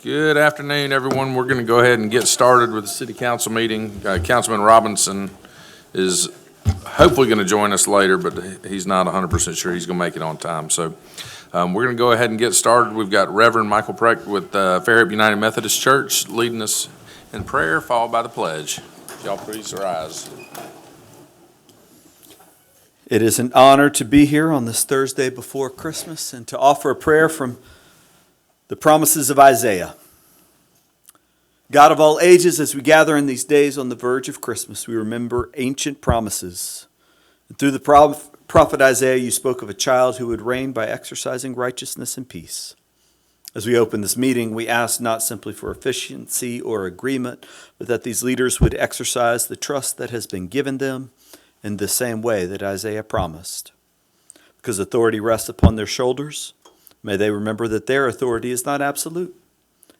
Good afternoon, everyone. We're going to go ahead and get started with the city council meeting. Councilman Robinson is hopefully going to join us later, but he's not 100% sure he's going to make it on time. So we're going to go ahead and get started. We've got Reverend Michael Precht with Fairhope United Methodist Church leading us in prayer, followed by the pledge. Y'all please rise. It is an honor to be here on this Thursday before Christmas and to offer a prayer from the promises of Isaiah. God of all ages, as we gather in these days on the verge of Christmas, we remember ancient promises. And through the prophet Isaiah, you spoke of a child who would reign by exercising righteousness and peace. As we open this meeting, we ask not simply for efficiency or agreement, but that these leaders would exercise the trust that has been given them in the same way that Isaiah promised. Because authority rests upon their shoulders, may they remember that their authority is not absolute.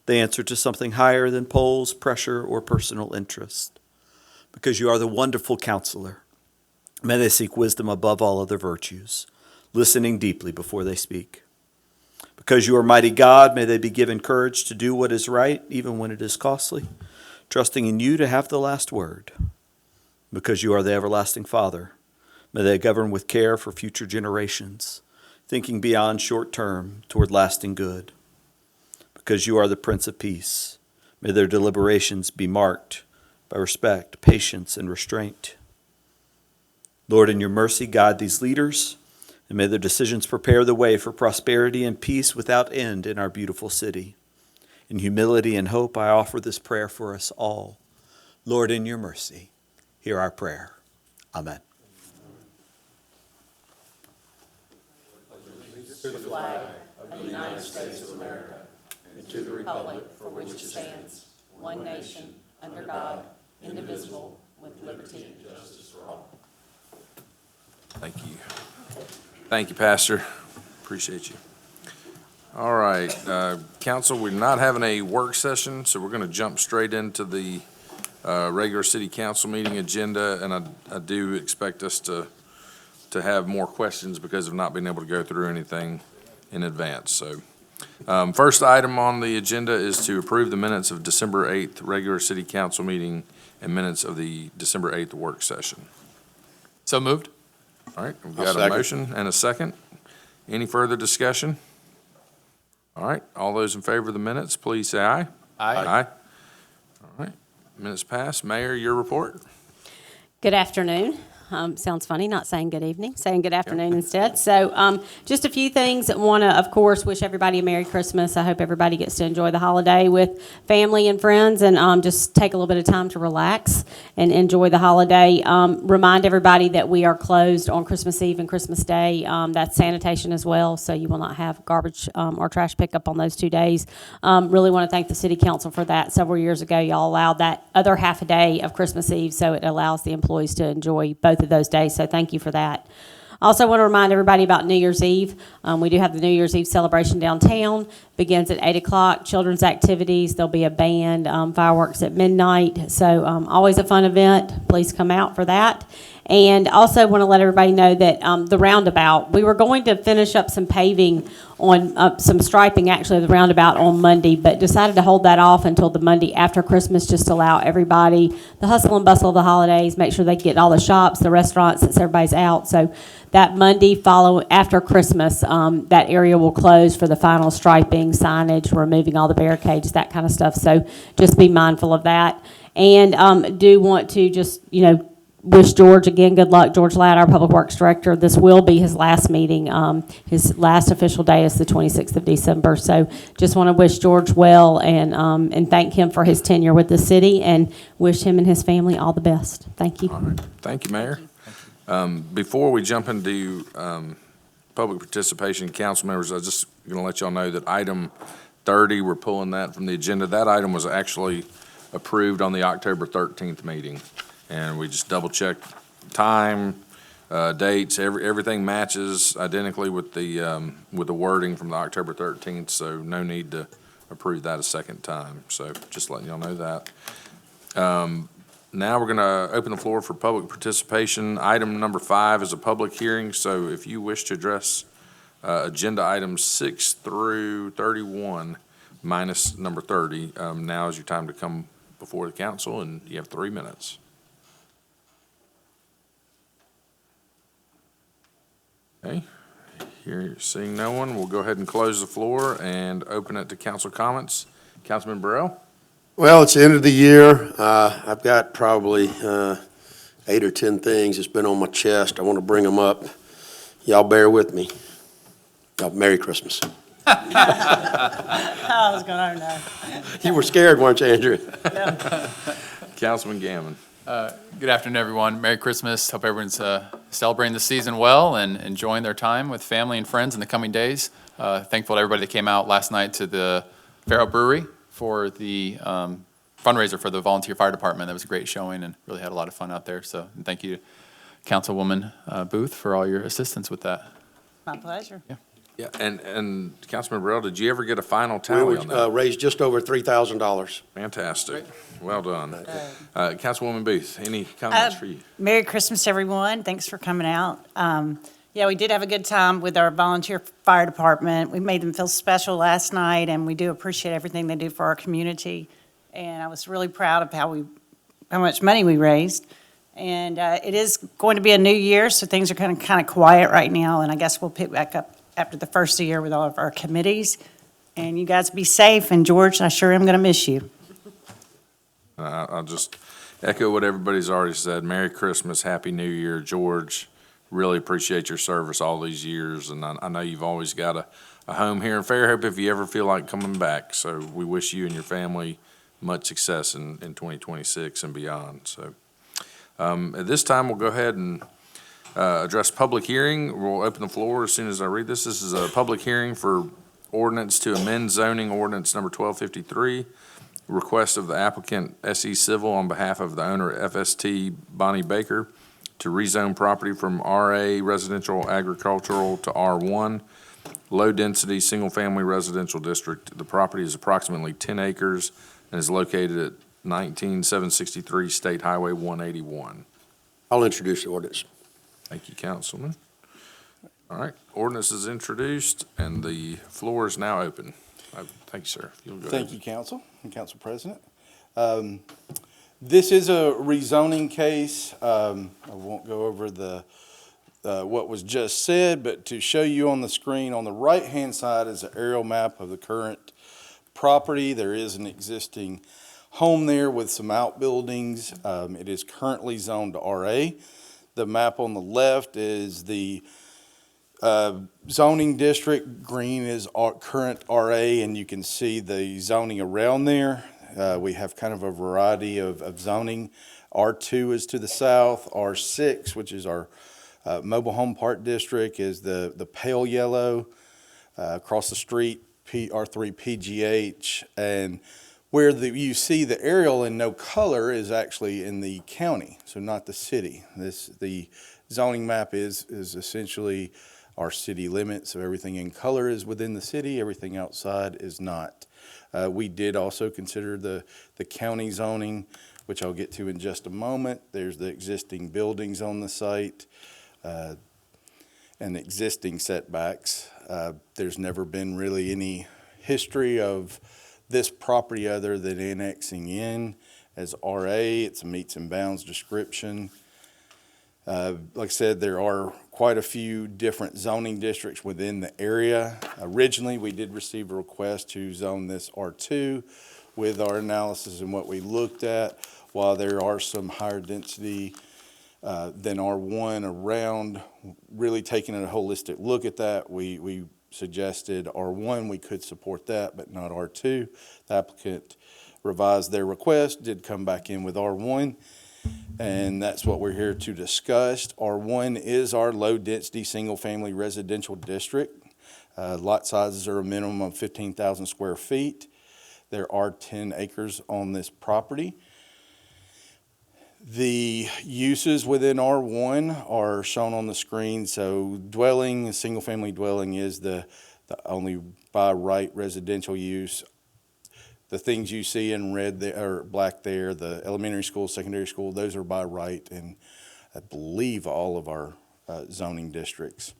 They answer to something higher than polls, pressure, or personal interest. Because you are the wonderful counselor, may they seek wisdom above all other virtues, listening deeply before they speak. Because you are mighty God, may they be given courage to do what is right, even when it is costly, trusting in you to have the last word. Because you are the everlasting Father, may they govern with care for future generations, thinking beyond short term toward lasting good. Because you are the Prince of Peace, may their deliberations be marked by respect, patience, and restraint. Lord, in your mercy, guide these leaders, and may their decisions prepare the way for prosperity and peace without end in our beautiful city. In humility and hope, I offer this prayer for us all. Lord, in your mercy, hear our prayer. Amen. To the flag of the United States of America, and to the republic for which it stands, one nation, under God, indivisible, with liberty and justice for all. Thank you. Thank you, Pastor. Appreciate you. All right, Council, we're not having a work session, so we're going to jump straight into the regular city council meeting agenda, and I do expect us to have more questions because of not being able to go through anything in advance. So first item on the agenda is to approve the minutes of December 8th regular city council meeting and minutes of the December 8th work session. So moved. All right, we've got a motion and a second. Any further discussion? All right, all those in favor of the minutes, please say aye. Aye. Aye. All right, minutes passed. Mayor, your report. Good afternoon. Sounds funny, not saying good evening, saying good afternoon instead. So just a few things. I want to, of course, wish everybody a Merry Christmas. I hope everybody gets to enjoy the holiday with family and friends and just take a little bit of time to relax and enjoy the holiday. Remind everybody that we are closed on Christmas Eve and Christmas Day. That's sanitation as well, so you will not have garbage or trash pickup on those 2 days. Really want to thank the City Council for that. Several years ago, y'all allowed that other half a day of Christmas Eve, so it allows the employees to enjoy both of those days, so thank you for that. Also want to remind everybody about New Year's Eve. We do have the New Year's Eve celebration downtown. Begins at 8 o'clock, children's activities. There'll be a band, fireworks at midnight. So always a fun event. Please come out for that. And also want to let everybody know that the roundabout, we were going to finish up some paving on some striping actually of the roundabout on Monday, but decided to hold that off until the Monday after Christmas, just to allow everybody the hustle and bustle of the holidays, make sure they get all the shops, the restaurants, since everybody's out. So that Monday after Christmas, that area will close for the final striping, signage, removing all the barricades, that kind of stuff. So just be mindful of that. And do want to just, wish George again good luck. George Ladd, our Public Works Director. This will be his last meeting. His last official day is the 26th of December. So just want to wish George well and thank him for his tenure with the city and wish him and his family all the best. Thank you. All right. Thank you, Mayor. Before we jump into public participation, council members, I'm just going to let y'all know that item 30, we're pulling that from the agenda. That item was actually approved on the October 13th meeting. And we just double-checked time, dates, everything matches identically with the wording from the October 13th, so no need to approve that a second time. So just letting y'all know that. Now we're going to open the floor for public participation. Item number 5 is a public hearing, so if you wish to address agenda items 6 through 31, minus number 30. Now is your time to come before the council, and you have 3 minutes. Okay, here, seeing no one, we'll go ahead and close the floor and open it to council comments. Councilman Burrell? Well, it's the end of the year. I've got probably 8 or 10 things that's been on my chest. I want to bring them up. Y'all bear with me. Y'all, Merry Christmas. I was going to know. You were scared, weren't you, Andrew? Councilman Gammon? Good afternoon, everyone. Merry Christmas. Hope everyone's celebrating the season well and enjoying their time with family and friends in the coming days. Thankful to everybody that came out last night to the Fairhope Brewery for the fundraiser for the volunteer fire department. That was a great showing and really had a lot of fun out there. So and thank you, Councilwoman Booth, for all your assistance with that. My pleasure. Yeah, and Councilman Burrell, did you ever get a final We tally on that? raised just over $3,000. Fantastic. Well done. Councilwoman Booth, any comments for you? Merry Christmas, everyone. Thanks for coming out. Yeah, we did have a good time with our volunteer fire department. We made them feel special last night, and we do appreciate everything they do for our community. And I was really proud of how much money we raised. And it is going to be a new year, so things are kind of quiet right now, and I guess we'll pick back up after the first of the year with all of our committees. And you guys be safe, and George, I sure am going to miss you. I'll just echo what everybody's already said. Merry Christmas, Happy New Year, George. Really appreciate your service all these years, and I know you've always got a home here in Fairhope if you ever feel like coming back. So we wish you and your family much success in 2026 and beyond. So at this time, we'll go ahead and address public hearing. We'll open the floor as soon as I read this. This is a public hearing for ordinance to amend zoning ordinance number 1253. Request of the applicant SE Civil on behalf of the owner FST Bonnie Baker to rezone property from RA Residential Agricultural to R1 Low Density Single Family Residential District. The property is approximately 10 acres and is located at 19763 State Highway 181. I'll introduce the ordinance. Thank you, Councilman. All right, ordinance is introduced and the floor is now open. Thank you, sir. If you'll go Thank ahead. you, Council and Council President. This is a rezoning case. I won't go over what was just said, but to show you on the screen, on the right-hand side is an aerial map of the current property. There is an existing home there with some outbuildings. It is currently zoned to RA. The map on the left is the zoning district. Green is our current RA, and you can see the zoning around there. We have kind of a variety of zoning. R2 is to the south. R6, which is our mobile home park district, is the pale yellow. Across the street, R3 PGH, and where you see the aerial in no color is actually in the county, so not the city. The zoning map is essentially our city limits, so everything in color is within the city, everything outside is not. We did also consider the county zoning, which I'll get to in just a moment. There's the existing buildings on the site and existing setbacks. There's never been really any history of this property other than annexing in as RA. It's a meets and bounds description. Like I said, there are quite a few different zoning districts within the area. Originally, we did receive a request to zone this R2. With our analysis and what we looked at, while there are some higher density than R1 around, really taking a holistic look at that, we suggested R1, we could support that, but not R2. The applicant revised their request, did come back in with R1, and that's what we're here to discuss. R1 is our low-density, single-family residential district. Lot sizes are a minimum of 15,000 square feet. There are 10 acres on this property. The uses within R1 are shown on the screen. So dwelling, a single-family dwelling is the only by right residential use. The things you see in red there, or black there, the elementary school, secondary school, those are by right in, I believe, all of our zoning districts.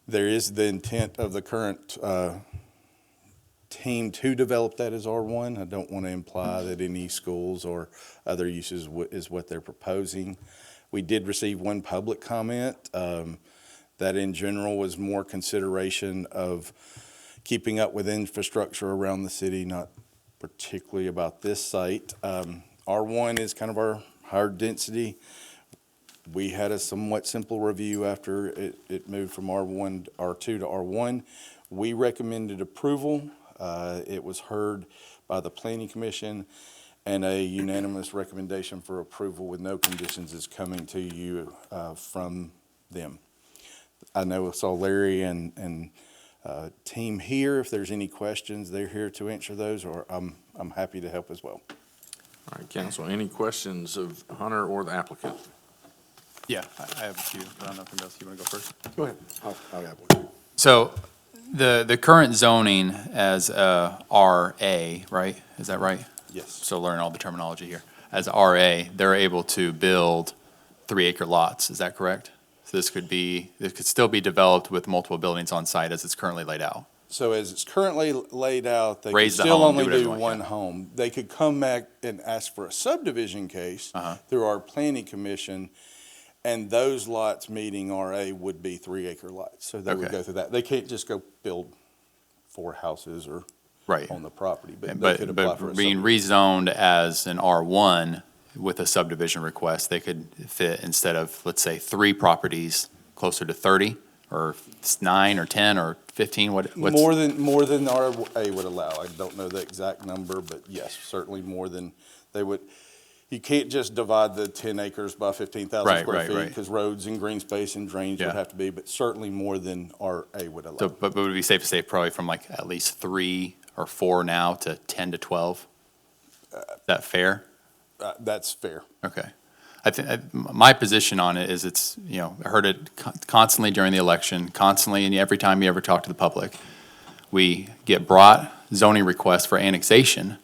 There is the intent of the current team to develop that as R1. I don't want to imply that any schools or other uses is what they're proposing. We did receive one public comment that in general was more consideration of keeping up with infrastructure around the city, not particularly about this site. R1 is kind of our higher density. We had a somewhat simple review after it moved from R2 to R1. We recommended approval. It was heard by the Planning Commission, and a unanimous recommendation for approval with no conditions is coming to you from them. I know I saw Larry and team here. If there's any questions, they're here to answer those, or I'm happy to help as well. All right, council, any questions of Hunter or the applicant? Yeah, I have a few, but I don't know if anybody else, you want to go first? Go ahead. I'll have one. So the current zoning as RA, right? Is that right? Yes. So learn all the terminology here. As RA, they're able to build 3-acre lots, is that correct? So this could still be developed with multiple buildings on site as it's currently laid out. So as it's currently laid out, they could Raise the still home, do only whatever you do want, one yeah. home. They could come back and ask for a subdivision case through our planning commission, and those lots meeting RA would be 3-acre lots. So they would Okay. go through that. They can't just go build 4 houses or Right. on the property, but they could apply for a But being subdivision. rezoned as an R1 with a subdivision request, they could fit, instead of, let's say, 3 properties, closer to 30, or 9 or 10 or 15, what's? More than RA would allow. I don't know the exact number, but yes, certainly more than they would. You can't just divide the 10 acres by 15,000 Right, square right, feet, right. because roads and green space and drainage Yeah. would have to be, but certainly more than RA would allow. So, but would it be safe to say probably from like at least 3 or 4 now to 10 to 12? Is that fair? That's fair. Okay. I think, my position on it is it's, I heard it constantly during the election, constantly, and every time you ever talk to the public. We get brought zoning requests for annexation,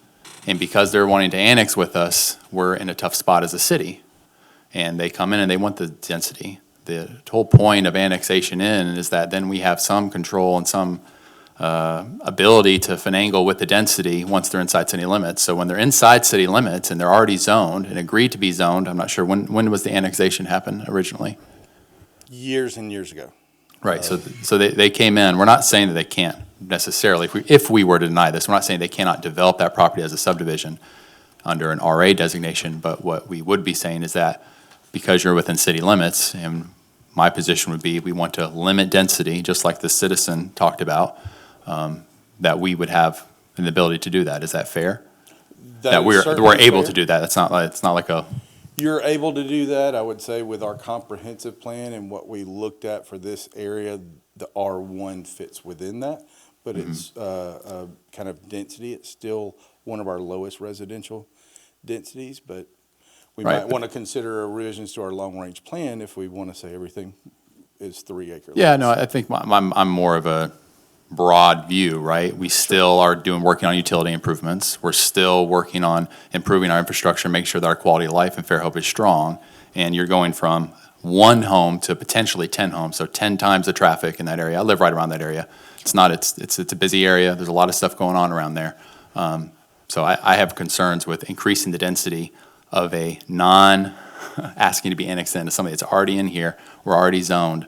and because they're wanting to annex with us, we're in a tough spot as a city. And they come in and they want the density. The whole point of annexation in is that then we have some control and some ability to finagle with the density once they're inside city limits. So when they're inside city limits and they're already zoned and agreed to be zoned, I'm not sure, when was the annexation happen originally? Years and years ago. Right, so they came in, we're not saying that they can't necessarily, if we were to deny this, we're not saying they cannot develop that property as a subdivision under an RA designation, but what we would be saying is that because you're within city limits, and my position would be we want to limit density, just like the citizen talked about, that we would have an ability to do that. Is that fair? That is we're certainly able fair. to do that. It's not like a, You're able to do that, I would say, with our comprehensive plan and what we looked at for this area, the R1 fits within that, but it's kind of density. It's still one of our lowest residential densities, but we Right. might want to consider revisions to our long-range plan if we want to say everything is 3-acre. yeah, lots. no, I think I'm more of a broad view, right? We still are working on utility improvements. We're still working on improving our infrastructure, make sure that our quality of life in Fairhope is strong. And you're going from 1 home to potentially 10 homes, so 10 times the traffic in that area. I live right around that area. It's a busy area. There's a lot of stuff going on around there. So I have concerns with increasing the density of a asking to be annexed into somebody that's already in here. We're already zoned.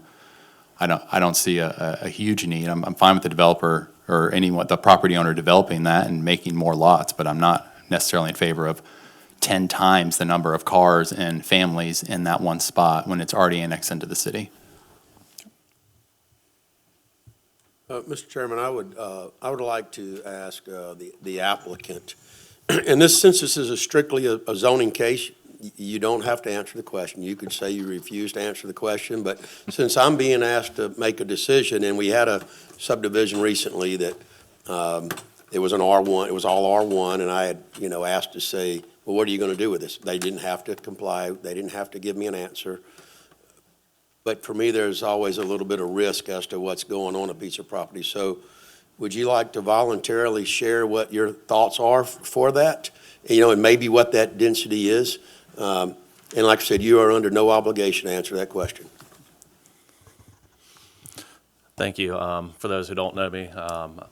I don't see a huge need. I'm fine with the developer or the property owner developing that and making more lots, but I'm not necessarily in favor of 10 times the number of cars and families in that one spot when it's already annexed into the city. Mr. Chairman, I would like to ask the applicant, and since this is strictly a zoning case, you don't have to answer the question. You could say you refuse to answer the question, but since I'm being asked to make a decision, and we had a subdivision recently that it was an R1, it was all R1, and I had, asked to say, well, what are you going to do with this? They didn't have to comply. They didn't have to give me an answer. But for me, there's always a little bit of risk as to what's going on a piece of property. So would you like to voluntarily share what your thoughts are for that? And maybe what that density is? And like I said, you are under no obligation to answer that question. Thank you. For those who don't know me,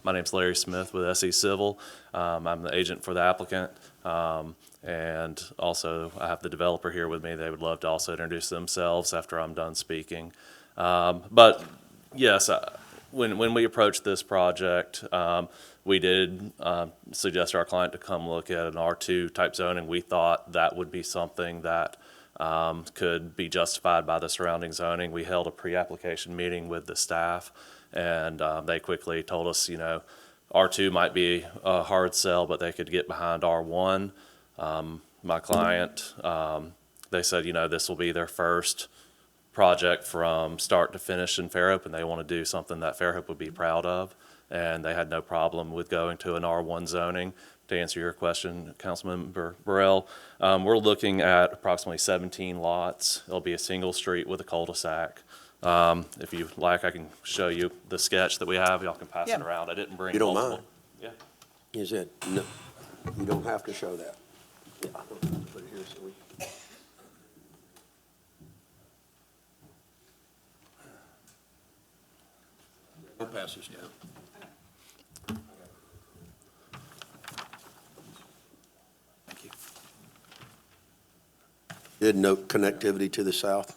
my name's Larry Smith with SE Civil. I'm the agent for the applicant. And also, I have the developer here with me. They would love to also introduce themselves after I'm done speaking. But yes, when we approached this project, we did suggest our client to come look at an R2 type zoning. We thought that would be something that could be justified by the surrounding zoning. We held a pre-application meeting with the staff, and they quickly told us, R2 might be a hard sell, but they could get behind R1. My client, they said, this will be their first project from start to finish in Fairhope, and they want to do something that Fairhope would be proud of, and they had no problem with going to an R1 zoning. To answer your question, Councilman Burrell, we're looking at approximately 17 lots. It'll be a single street with a cul-de-sac. If you like, I can show you the sketch that we have. Y'all can pass it around. I didn't bring You don't multiple. mind? Yeah. You said, no, you don't have to show that. Yeah, put it here so we. We'll pass this down. Thank you. Did note connectivity to the south?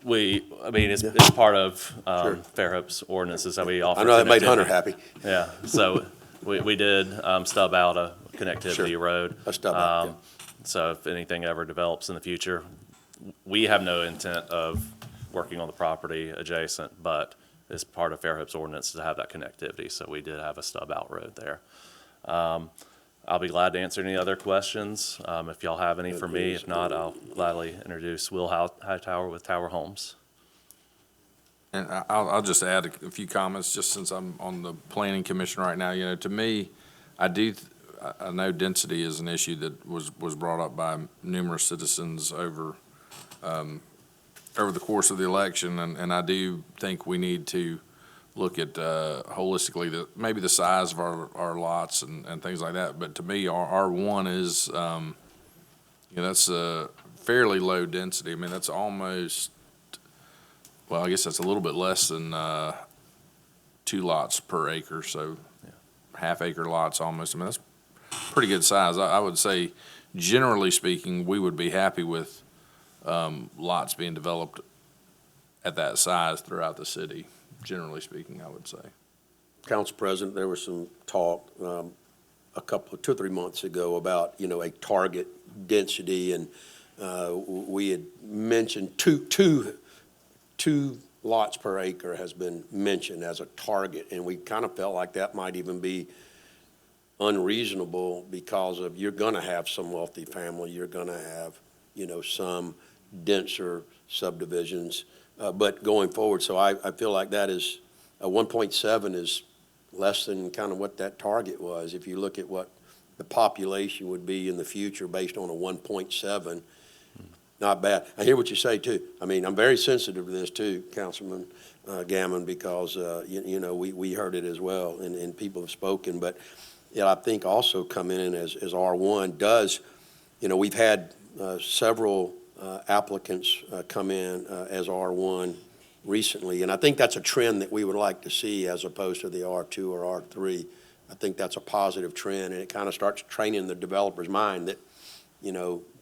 It's part of Sure. Fairhope's ordinances that we offer. I know that made connectivity. Hunter happy. Yeah, so we did stub out a connectivity Sure. road. A stub out, yeah. So if anything ever develops in the future, we have no intent of working on the property adjacent, but it's part of Fairhope's ordinance to have that connectivity, so we did have a stub out road there. I'll be glad to answer any other questions, if y'all have any for me. If not, I'll gladly introduce Will Hightower with Tower Homes. And I'll just add a few comments, just since I'm on the planning commission right now. To me, I know density is an issue that was brought up by numerous citizens over the course of the election, and I do think we need to look at holistically maybe the size of our lots and things like that. But to me, R1 is, that's a fairly low density. I mean, that's almost, well, I guess that's a little bit less than 2 lots per acre, so half-acre lots almost. I mean, that's pretty good size. I would say, generally speaking, we would be happy with lots being developed at that size throughout the city, generally speaking, I would say. Council President, there was some talk 2 or 3 months ago about, a target density, and we had mentioned two lots per acre has been mentioned as a target, and we kind of felt like that might even be unreasonable because of you're going to have some wealthy family, you're going to have, some denser subdivisions, but going forward, so I feel like that is, 1.7 is less than kind of what that target was. If you look at what the population would be in the future based on a 1.7, not bad. I hear what you say too. I mean, I'm very sensitive to this too, Councilman Gammon, because, we heard it as well, and people have spoken, but I think also coming in as R1 does, we've had several applicants come in as R1 recently, and I think that's a trend that we would like to see as opposed to the R2 or R3. I think that's a positive trend, and it kind of starts training the developer's mind that,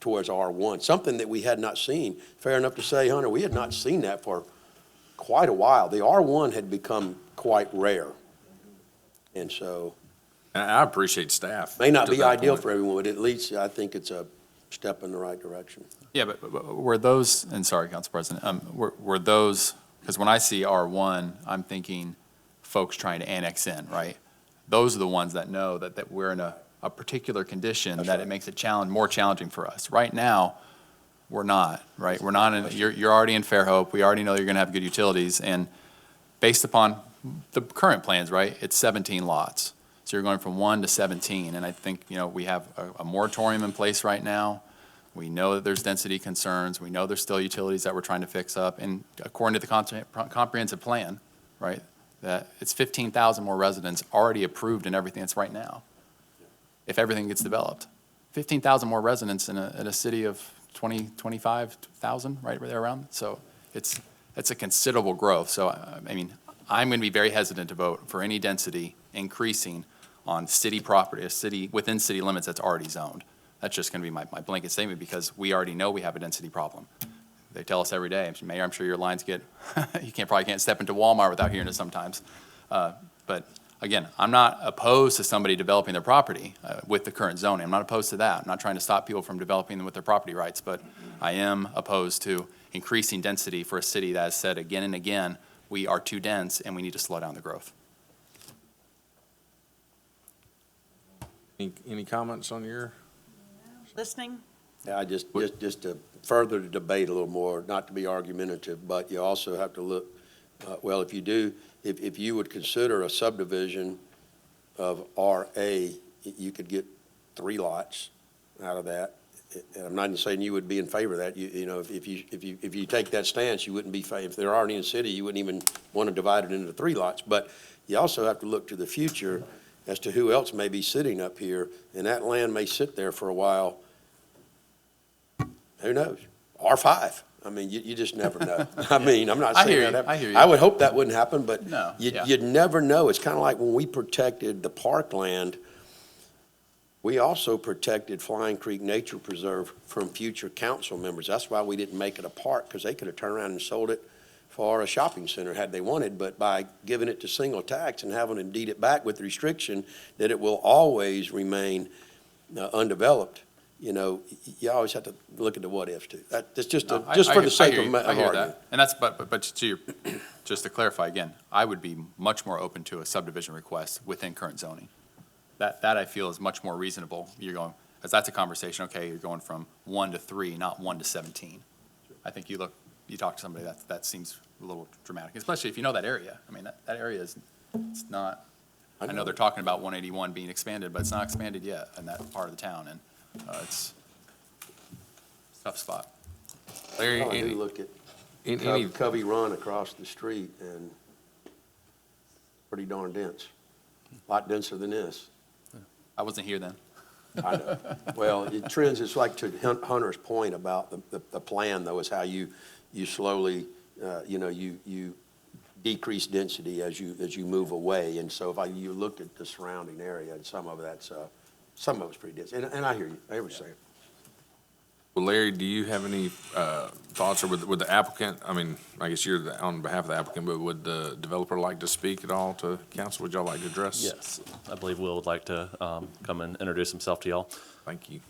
towards R1, something that we had not seen. Fair enough to say, Hunter, we had not seen that for quite a while. The R1 had become quite rare, and so. And I appreciate staff. May not to be that ideal point. for everyone, but at least I think it's a step in the right direction. Yeah, but were those, and sorry, Council President, were those, because when I see R1, I'm thinking folks trying to annex in, right? Those are the ones that know that we're in a particular condition, That's that right. it makes it more challenging for us. Right now, we're not, right? We're not in, you're already in Fairhope. We already know you're gonna have good utilities, and based upon the current plans, right, it's 17 lots. So you're going from 1 to 17, and I think, we have a moratorium in place right now. We know that there's density concerns. We know there's still utilities that we're trying to fix up, and according to the comprehensive plan, right, that it's 15,000 more residents already approved in everything that's right now, if everything gets developed. 15,000 more residents in a city of 25,000, right there around. So it's a considerable growth. So, I'm going to be very hesitant to vote for any density increasing on city property, a city, within city limits that's already zoned. That's just going to be my blanket statement, because we already know we have a density problem. They tell us every day. Mayor, I'm sure your lines get, you probably can't step into Walmart without hearing it sometimes. But again, I'm not opposed to somebody developing their property with the current zoning. I'm not opposed to that. I'm not trying to stop people from developing them with their property rights, but I am opposed to increasing density for a city that has said again and again, we are too dense and we need to slow down the growth. Any comments on your? Listening? Yeah, just to further the debate a little more, not to be argumentative, but you also have to look, well, if you do, if you would consider a subdivision of RA, you could get 3 lots out of that. And I'm not saying you would be in favor of that. You know, if you take that stance, you wouldn't be, if they're already in the city, you wouldn't even want to divide it into 3 lots. But you also have to look to the future as to who else may be sitting up here, and that land may sit there for a while. Who knows? R5. I mean, you just never know. I mean, I'm not I saying hear that. you. I hear you. I would hope that wouldn't happen, but No, yeah. you'd never know. It's kind of like when we protected the parkland, we also protected Flying Creek Nature Preserve from future council members. That's why we didn't make it a park, because they could have turned around and sold it for a shopping center had they wanted. But by giving it to single tax and having to deed it back with the restriction that it will always remain undeveloped, you know, you always have to look at the what ifs too. That's just No, just for the sake hear of you. I hear argument. that. And that's, but to your, just to clarify again, I would be much more open to a subdivision request within current zoning. That I feel is much more reasonable. You're going, because that's a conversation, okay, you're going from 1 to 3, not 1 to 17. I think you talk to somebody, that seems a little dramatic, especially if you know that area. I mean, that area is, it's not, I know they're talking about 181 being expanded, but it's not expanded yet in that part of the town, and it's a tough spot. Larry, I do any, look at any, Covey Run across the street, and pretty darn dense. A lot denser than this. I wasn't here then. I know. Well, it trends, it's like to Hunter's point about the plan, though, is how you slowly, you decrease density as you move away. And so if you looked at the surrounding area, and some of it's pretty dense. And I hear you, I hear what you're saying. well, Larry, do you have any thoughts, or would the applicant, I mean, I guess you're on behalf of the applicant, but would the developer like to speak at all to council? Would y'all like to address? Yes, I believe Will would like to come and introduce himself to y'all. Thank you.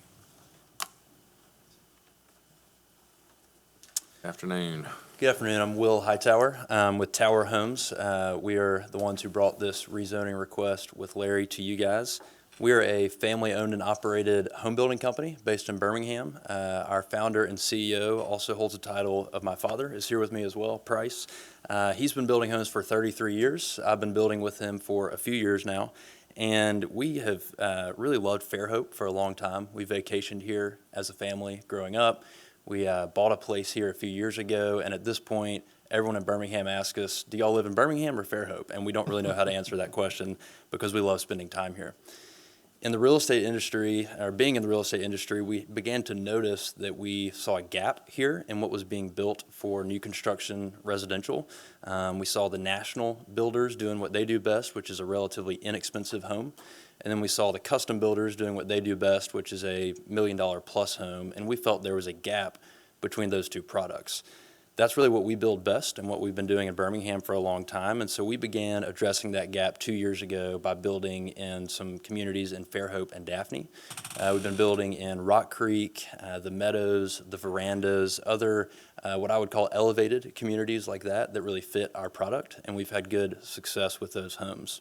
Afternoon. Good afternoon. I'm Will Hightower. With Tower Homes. We are the ones who brought this rezoning request with Larry to you guys. We are a family-owned and operated home building company based in Birmingham. Our founder and CEO also holds the title of my father, is here with me as well, Price. He's been building homes for 33 years. I've been building with him for a few years now. And we have really loved Fairhope for a long time. We vacationed here as a family growing up. We bought a place here a few years ago, and at this point, everyone in Birmingham asks us, do y'all live in Birmingham or Fairhope? And we don't really know how to answer that question because we love spending time here. In the real estate industry, or being in the real estate industry, we began to notice that we saw a gap here in what was being built for new construction residential. We saw the national builders doing what they do best, which is a relatively inexpensive home. And then we saw the custom builders doing what they do best, which is a $1 million plus home. And we felt there was a gap between those two products. That's really what we build best and what we've been doing in Birmingham for a long time. And so we began addressing that gap 2 years ago by building in some communities in Fairhope and Daphne. We've been building in Rock Creek, the Meadows, the Verandas, other what I would call elevated communities like that really fit our product. And we've had good success with those homes.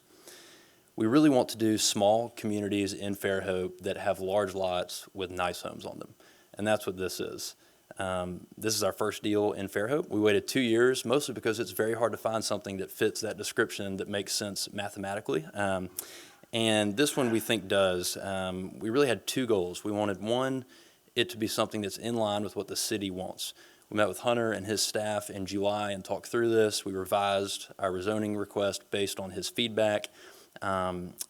We really want to do small communities in Fairhope that have large lots with nice homes on them. And that's what this is. This is our first deal in Fairhope. We waited 2 years, mostly because it's very hard to find something that fits that description that makes sense mathematically. And this one we think does. We really had 2 goals. We wanted, one, it to be something that's in line with what the city wants. We met with Hunter and his staff in July and talked through this. We revised our rezoning request based on his feedback.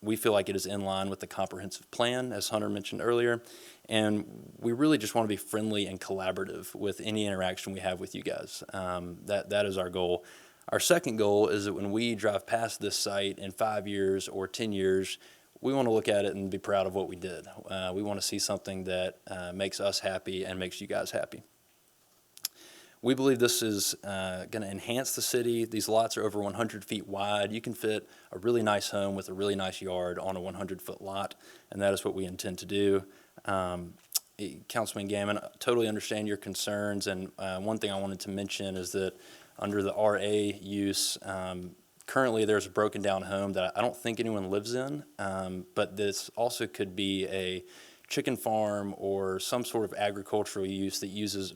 We feel like it is in line with the comprehensive plan, as Hunter mentioned earlier, and we really just want to be friendly and collaborative with any interaction we have with you guys. That is our goal. Our second goal is that when we drive past this site in 5 years or 10 years, we want to look at it and be proud of what we did. We want to see something that makes us happy and makes you guys happy. We believe this is going to enhance the city. These lots are over 100 feet wide. You can fit a really nice home with a really nice yard on a 100-foot lot, and that is what we intend to do. Councilman Gammon, I totally understand your concerns, and one thing I wanted to mention is that under the RA use, currently there's a broken down home that I don't think anyone lives in, but this also could be a chicken farm or some sort of agricultural use that uses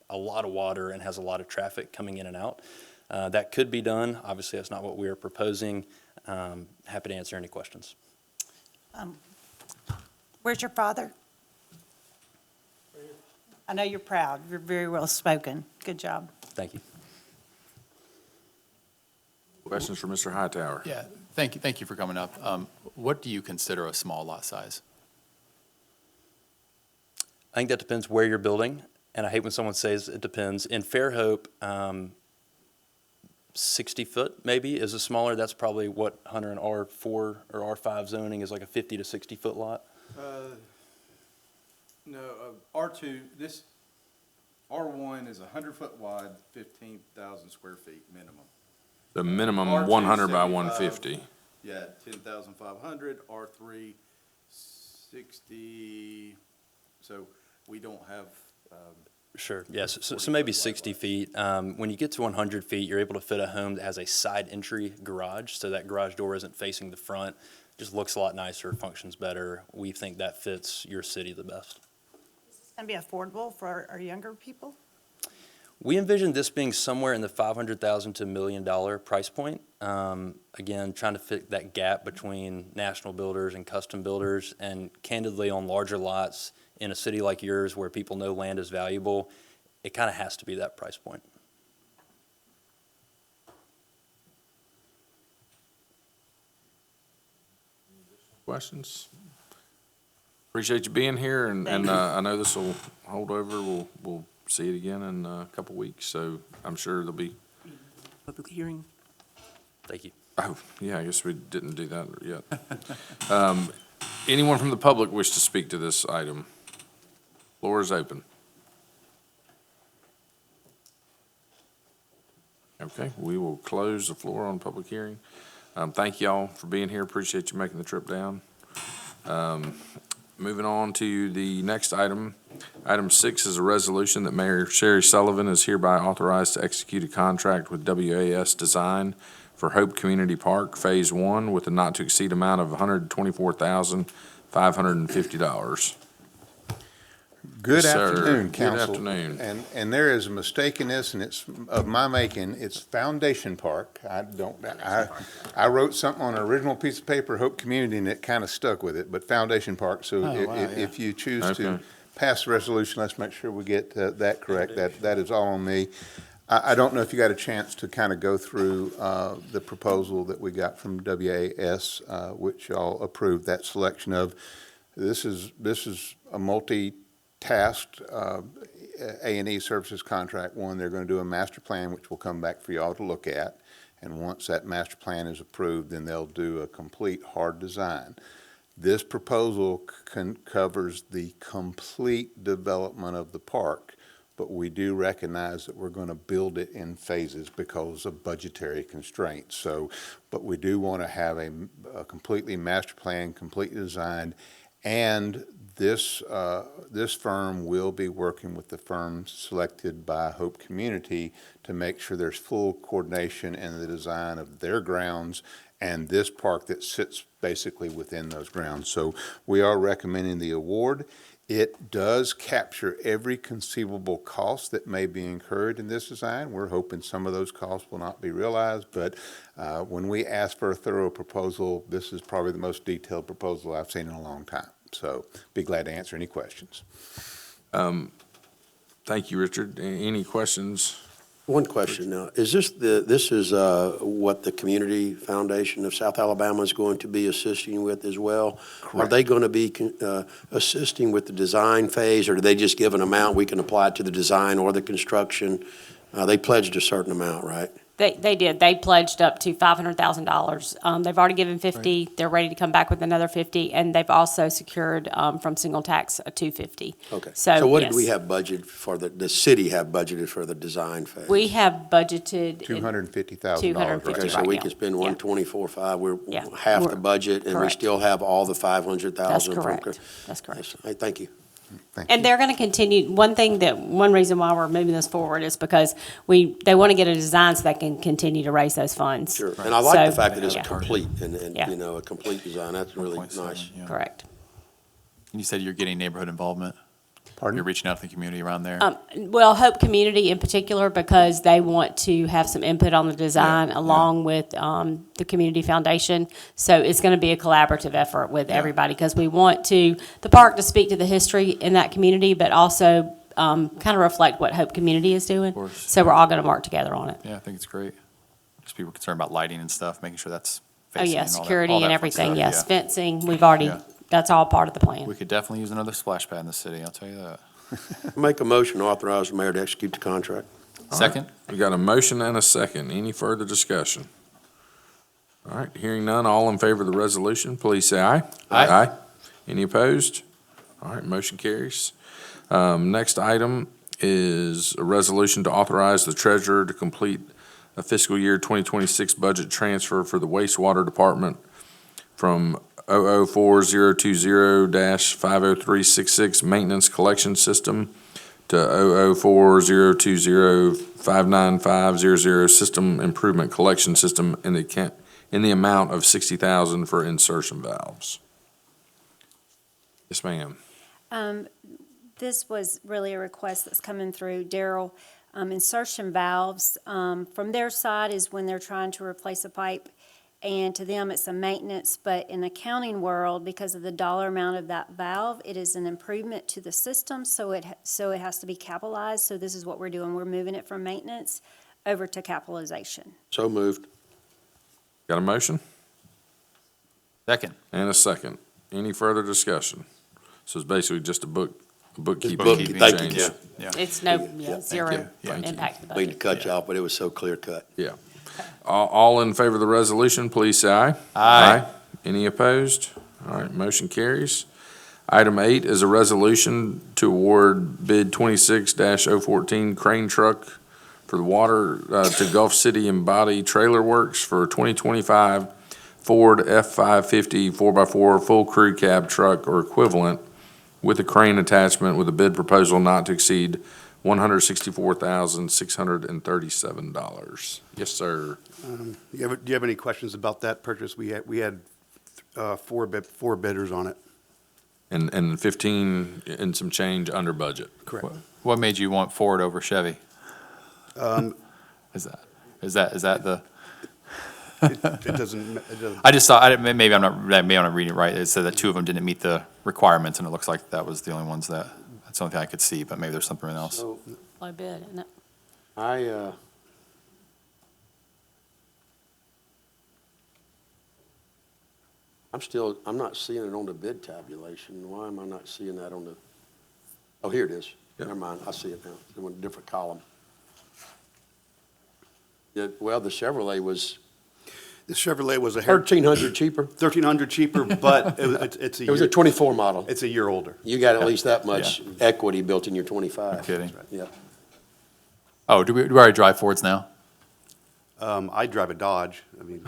a lot of water and has a lot of traffic coming in and out. That could be done. Obviously, that's not what we are proposing. Happy to answer any questions. Where's your father? I know you're proud. You're very well spoken. Good job. Thank you. Questions for Mr. Hightower? Yeah, thank you for coming up. What do you consider a small lot size? I think that depends where you're building, and I hate when someone says it depends. In Fairhope, 60 foot maybe is a smaller. That's probably what Hunter and R4 or R5 zoning is, like a 50 to 60 foot lot. No, R2, this, R1 is 100-foot wide, 15,000 square feet minimum. The minimum R2 100 by 75. 150. Yeah, 10,500, R3, 60, so we don't have, Sure, yes, so maybe 60 feet. When you get to 100 feet, you're able to fit a home that has a side entry garage, so that garage door isn't facing the front. Just looks a lot nicer, functions better. We think that fits your city the best. Is this going to be affordable for our younger people? We envision this being somewhere in the $500,000 to $1 million price point. Again, trying to fit that gap between national builders and custom builders, and candidly, on larger lots in a city like yours where people know land is valuable, it kind of has to be that price point. Questions? Appreciate you being here, and I know this will hold over. We'll see it again in a couple weeks, so I'm sure there'll be. Public hearing. Thank you. Oh, yeah, I guess we didn't do that yet. Anyone from the public wish to speak to this item? Floor is open. Okay, we will close the floor on public hearing. Thank y'all for being here. Appreciate you making the trip down. Moving on to the next item. Item 6 is a resolution that Mayor Sherry Sullivan is hereby authorized to execute a contract with WAS Design for Hope Community Park Phase 1 with a not-to-exceed amount of $124,550. Good Yes, sir. afternoon, Good council. afternoon. And there is a mistake in this, and it's of my making. It's Foundation Park. I wrote something on an original piece of paper, Hope Community, and it kind of stuck with it, but Foundation Park. So if you choose to Okay. pass the resolution, let's make sure we get that correct. That is all on me. I don't know if you got a chance to kind of go through the proposal that we got from WAS, which y'all approved that selection of. This is a multi-tasked A&E services contract. One, they're going to do a master plan, which will come back for y'all to look at. And once that master plan is approved, then they'll do a complete hard design. This proposal covers the complete development of the park, but we do recognize that we're going to build it in phases because of budgetary constraints. So, but we do want to have a completely master plan, completely designed, and this firm will be working with the firms selected by Hope Community to make sure there's full coordination in the design of their grounds and this park that sits basically within those grounds. So we are recommending the award. It does capture every conceivable cost that may be incurred in this design. We're hoping some of those costs will not be realized, but when we ask for a thorough proposal, this is probably the most detailed proposal I've seen in a long time. So be glad to answer any questions. Thank you, Richard. Any questions? One question now, is this what the Community Foundation of South Alabama is going to be assisting with as well? Are Correct. they going to be assisting with the design phase, or do they just give an amount we can apply to the design or the construction? They pledged a certain amount, right? They did. They pledged up to $500,000. They've already given 50. They're ready to come back with another 50, and they've also secured from single tax a 250. Okay. So what did we yes. have budgeted for the city have budgeted for the design phase? We have budgeted $250,000. $250,000. Okay, so right we now. can spend Yeah. 124.5, we're Yeah. half the We're- budget, and we correct. still have all the That's 500,000 from. correct. That's correct. Yes. Hey, thank you. Thank And you. they're going to continue, one reason why we're moving this forward is because they want to get a design so they can continue to raise those funds. Sure, and I like the So, fact that it's yeah. complete, and, Yeah. you know, a complete design, that's really 1.7, nice. yeah. Correct. You said you're getting neighborhood involvement? Pardon? You're reaching out to the community around there? Well, Hope Community in particular, because they want to have some input on the design along with the Community Foundation. So it's going to be a collaborative effort with everybody because we want the park to speak to the history in that community, but also kind of reflect what Hope Community is doing. course. So we're all going to work together on it. Yeah, I think it's great. Just people concerned about lighting and stuff, making sure that's Oh, facing yeah, and all that- security all that and fun everything, stuff, yes. yeah. Fencing, we've already, Yeah. that's all part of the plan. We could definitely use another splash pad in the city, I'll tell you that. Make a motion to authorize the mayor to execute the contract. Second? We got a motion and a second. Any further discussion? All right, hearing none, all in favor of the resolution, please say aye. Aye. Any opposed? All right, motion carries. Next item is a resolution to authorize the treasurer to complete a fiscal year 2026 budget transfer for the wastewater department from 004020-50366 maintenance collection system to 004020-59500 system improvement collection system in the amount of $60,000 for insertion valves. Yes, ma'am. This was really a request that's coming through Daryl. Insertion valves, from their side is when they're trying to replace a pipe, and to them it's a maintenance, but in accounting world, because of the dollar amount of that valve, it is an improvement to the system, so it has to be capitalized. So this is what we're doing. We're moving it from maintenance over to capitalization. So moved. Got a motion Second. and a second. Any further discussion? So it's basically just a bookkeeping bookkeeping Thank you, change. yeah. Yeah. It's zero you. Thank you. impact to the Need to budget. cut you off, but it was so clear cut. Yeah. All in favor of the resolution, please say aye. Aye. Any opposed? All right, motion carries. Item 8 is a resolution to award bid 26-014 crane truck for the water to Gulf City and Body Trailer Works for 2025 Ford F-550 4x4 full crew cab truck or equivalent with a crane attachment with a bid proposal not to exceed $164,637. Yes, sir. Do you have any questions about that purchase? We had four bidders on it. And 15 and some change under budget. Correct. What made you want Ford over Chevy? Is that the? It doesn't, I just saw, maybe I'm not reading it right. It said that two of them didn't meet the requirements, and it looks like that was the only ones that's the only thing I could see, but maybe there's something else. So Low bid, isn't it? I'm not seeing it on the bid tabulation. Why am I not seeing that on the, oh, here it is. Yep. Never mind, I see it now. It's in a different column. Yeah, well, the Chevrolet was the Chevrolet was a hair, 1,300 cheaper. 1,300 cheaper, but it's a It was a year, 24 model. it's a year older. You got at least that much equity built in your 25. No kidding. Yeah. Oh, do we already drive Fords now? I drive a Dodge. I mean,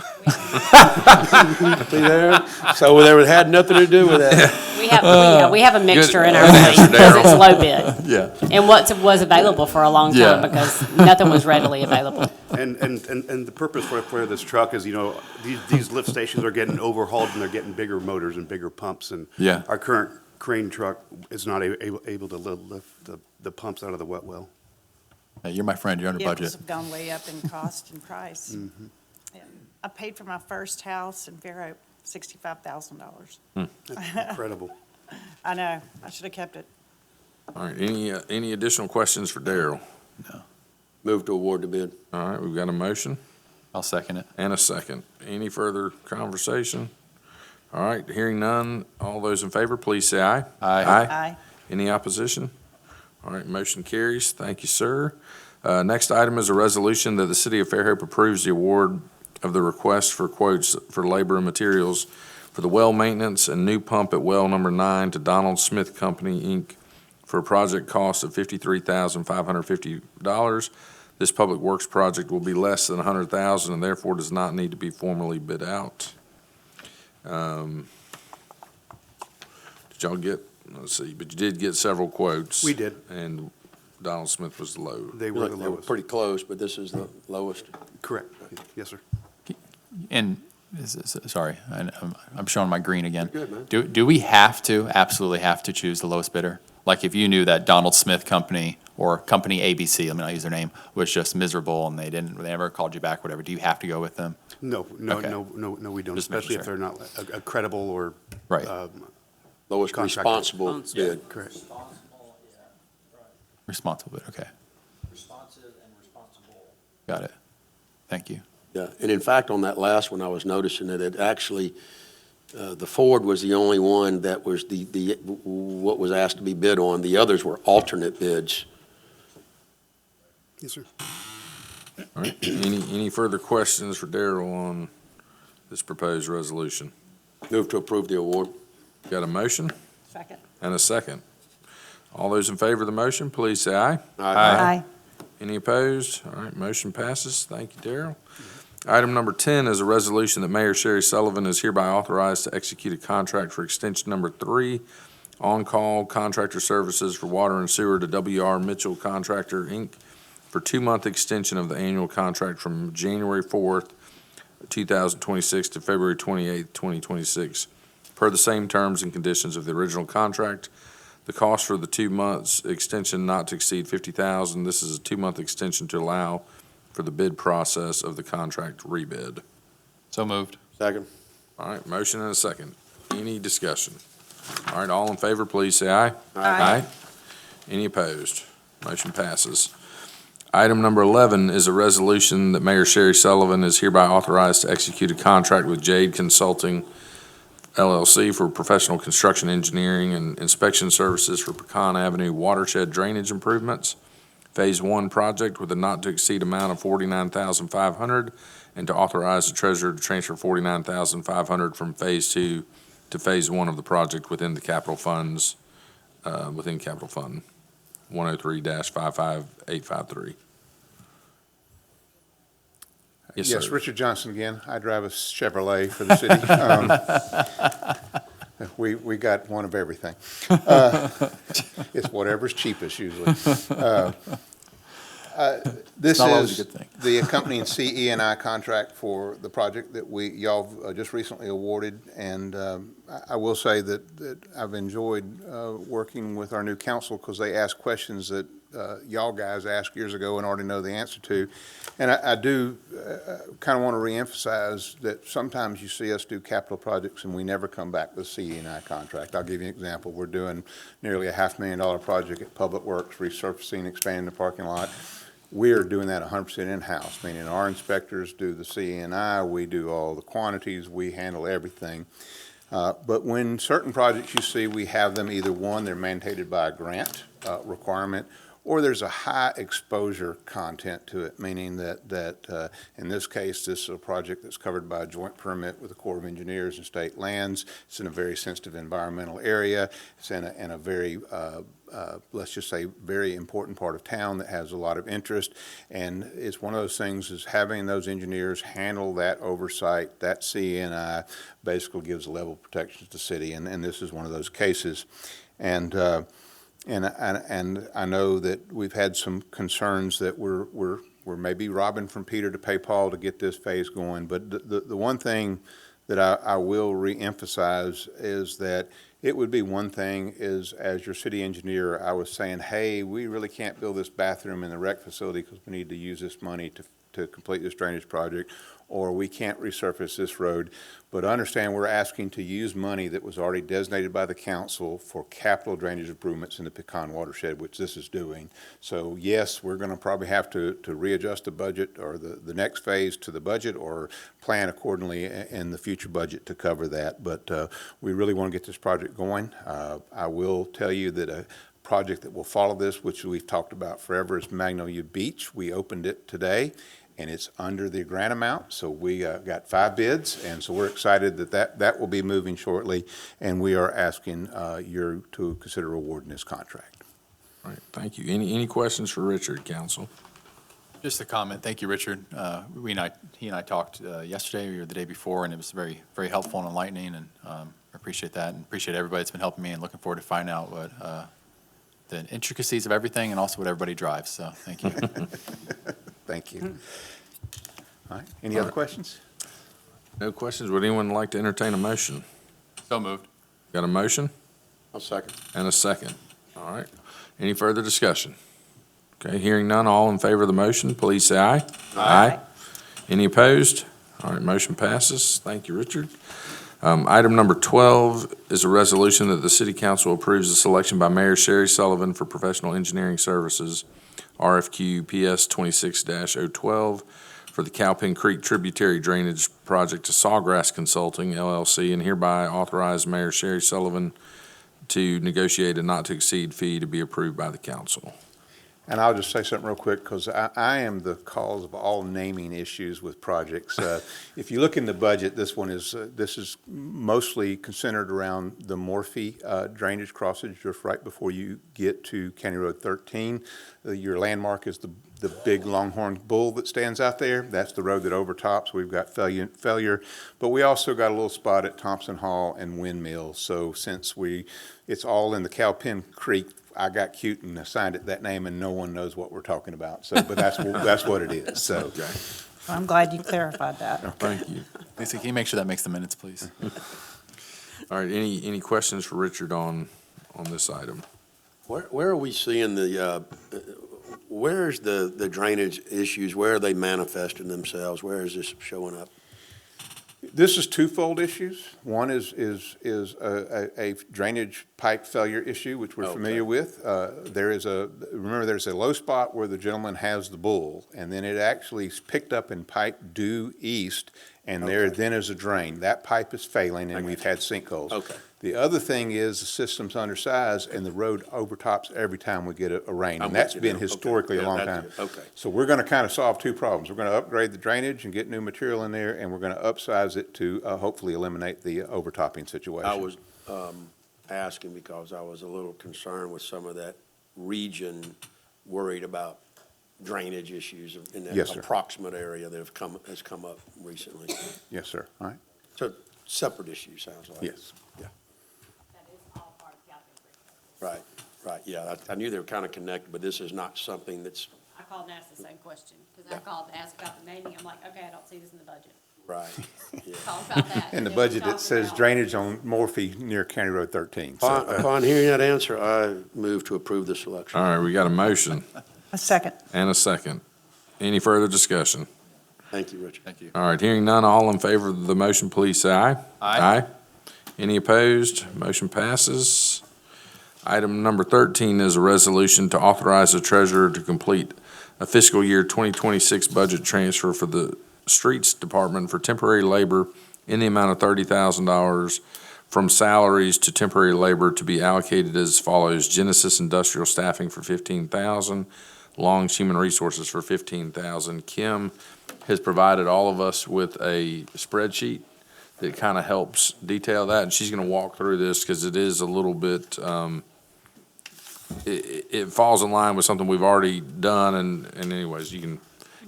See there? So there had nothing to do with that. We have a mixture in our answer, fleet because Darryl. it's low bid. Yeah. And what was available for a long Yeah. time because nothing was readily available. and the purpose for this truck is, these lift stations are getting overhauled and they're getting bigger motors and bigger pumps. And Yeah. our current crane truck is not able to lift the pumps out of the wet well. Hey, you're my friend, you're under Vehicles budget. have gone way up in cost and price. Yeah. I paid for my first house in Fairhope, $65,000. That's incredible. I know, I should have kept it. All right, any additional questions for Darryl? Move to award the bid. All right, we've got a motion I'll second it. and a second. Any further conversation? All right, hearing none, all those in favor, please say aye. Aye. Aye. Aye. Any opposition? All right, motion carries. Thank you, sir. Next item is a resolution that the City of Fairhope approves the award of the request for quotes for labor and materials for the well maintenance and new pump at well number 9 to Donald Smith Company, Inc., for a project cost of $53,550. This public works project will be less than $100,000 and therefore does not need to be formally bid out. Did y'all get, let's see, but you did get several quotes. We did. And Donald Smith was the low. They were the They were lowest. pretty close, but this is the lowest. Correct. Yes, sir. And, sorry, I'm showing my green again. You're good, man. Do we absolutely have to choose the lowest bidder? Like if you knew that Donald Smith Company or Company ABC, let me not use their name, was just miserable and they never called you back, whatever, do you have to go with them? No, Okay. no, we don't, Just making especially if sure. they're not a credible or. Right. Lowest Contractor. responsible bid. Correct. Responsible bid, okay. Responsive and responsible. Got it. Thank you. Yeah, and in fact, on that last one, I was noticing that it actually, the Ford was the only one that was what was asked to be bid on. The others were alternate bids. Yes, sir. All right, any further questions for Darrell on this proposed resolution? Move to approve the award. Got a motion Second. and a second. All those in favor of the motion, please say aye. Aye. Any opposed? All right, motion passes. Thank you, Darrell. Item number 10 is a resolution that Mayor Sherry Sullivan is hereby authorized to execute a contract for extension number 3, on-call contractor services for water and sewer to W.R. Mitchell Contractor, Inc., for 2-month extension of the annual contract from January 4th, 2026 to February 28th, 2026, per the same terms and conditions of the original contract. The cost for the 2 months extension not to exceed $50,000. This is a 2-month extension to allow for the bid process of the contract rebid. So moved. Second. All right, motion and a second. Any discussion? All right, all in favor, please say aye. Aye. Any opposed? Motion passes. Item number 11 is a resolution that Mayor Sherry Sullivan is hereby authorized to execute a contract with Jade Consulting LLC for professional construction engineering and inspection services for Pecan Avenue watershed drainage improvements. Phase 1 project with a not-to-exceed amount of $49,500, and to authorize the treasurer to transfer $49,500 from Phase 2 to Phase 1 of the project within the capital funds, within Capital Fund 103-55853. Yes, Yes, sir. Richard Johnson again. I drive a Chevrolet for the city. We got one of everything. It's whatever's cheapest usually. This Not always a is good thing. the accompanying CE&I contract for the project that y'all just recently awarded. And I will say that I've enjoyed working with our new council because they ask questions that y'all guys asked years ago and already know the answer to. And I do kind of want to reemphasize that sometimes you see us do capital projects and we never come back with CE&I contract. I'll give you an example. We're doing nearly a $500,000 project at Public Works, resurfacing, expanding the parking lot. We're doing that 100% in-house, meaning our inspectors do the CE&I, we do all the quantities, we handle everything. But when certain projects you see, we have them either one, they're mandated by a grant requirement, or there's a high exposure content to it, meaning that in this case, this is a project that's covered by a joint permit with the Corps of Engineers and State Lands. It's in a very sensitive environmental area. It's in a very, let's just say, very important part of town that has a lot of interest. And it's one of those things is having those engineers handle that oversight, that CNI basically gives a level of protection to the city. And this is one of those cases. And I know that we've had some concerns that we're maybe robbing from Peter to pay Paul to get this phase going. But the one thing that I will reemphasize is that it would be one thing is, as your city engineer, I was saying, hey, we really can't build this bathroom in the rec facility because we need to use this money to complete this drainage project, or we can't resurface this road. But understand we're asking to use money that was already designated by the council for capital drainage improvements in the Pecan watershed, which this is doing. So yes, we're going to probably have to readjust the budget or the next phase to the budget, or plan accordingly in the future budget to cover that. But we really want to get this project going. I will tell you that project that will follow this, which we've talked about forever, is Magnolia Beach. We opened it today, and it's under the grant amount, so we got 5 bids, and so we're excited that will be moving shortly, and we are asking you to consider awarding this contract. All right, thank you. Any questions for Richard, council? Just a comment. Thank you, Richard. He and I talked yesterday or the day before, and it was very, very helpful and enlightening, and I appreciate that, and appreciate everybody that's been helping me, and looking forward to finding out what the intricacies of everything and also what everybody drives, so thank you. Thank you. All right, any other questions? No questions? Would anyone like to entertain a motion? So moved. Got a motion I'll second. and a second. All right. Any further discussion? Okay, hearing none, all in favor of the motion, please say aye. Aye. Any opposed? All right, motion passes. Thank you, Richard. Item number 12 is a resolution that the city council approves the selection by Mayor Sherry Sullivan for professional engineering services, RFQ PS 26-012, for the Cowpen Creek Tributary Drainage Project to Sawgrass Consulting LLC, and hereby authorize Mayor Sherry Sullivan to negotiate a not-to-exceed fee to be approved by the council. And I'll just say something real quick, because I am the cause of all naming issues with projects. If you look in the budget, this is mostly centered around the Morphe drainage crossage just right before you get to County Road 13. Your landmark is the big longhorn bull that stands out there. That's the road that overtops. We've got failure, but we also got a little spot at Thompson Hall and Windmill. So since it's all in the Cowpen Creek, I got cute and assigned it that name, and no one knows what we're talking about. So, but that's what it is. So, I'm glad you clarified that. Thank you. Lisa, can you make sure that makes the minutes, please? All right, any questions for Richard on this item? Where are we seeing where's the drainage issues? Where are they manifesting themselves? Where is this showing up? this is twofold issues. One is a drainage pipe failure issue, which we're familiar with. Remember, there's a low spot where the gentleman has the bull, and then it actually is picked up in pipe due east, and there then is a drain. That pipe is failing, and we've had sinkholes. Okay. The other thing is the system's undersized, and the road overtops every time we get a rain, and that's been historically a long time. Okay. So we're going to kind of solve two problems. We're going to upgrade the drainage and get new material in there, and we're going to upsize it to hopefully eliminate the overtopping situation. I was asking because I was a little concerned with some of that region, worried about drainage issues in that Yes, sir. approximate area that has come up recently. Yes, sir. All right. So separate issue, sounds like. Yes. Right, yeah. I knew they were kind of connected, but this is not something that's, I called and asked the same question, because I called to ask about the naming. I'm like, okay, I don't see this in the budget. right. Yeah. Called about that. In the Then we budget, it talked says about- drainage on Morphe near County Road 13. So, Upon hearing that answer, I move to approve the selection. All right, we got a motion A second. and a second. Any further discussion? Thank you, Richard. Thank you. All right, hearing none, all in favor of the motion, please say aye. Aye. Any opposed? Motion passes. Item number 13 is a resolution to authorize the treasurer to complete a fiscal year 2026 budget transfer for the Streets Department for temporary labor in the amount of $30,000 from salaries to temporary labor to be allocated as follows: Genesis Industrial Staffing for $15,000, Long's Human Resources for $15,000. Kim has provided all of us with a spreadsheet that kind of helps detail that, and she's going to walk through this because it is a little bit, it falls in line with something we've already done, and anyways, you can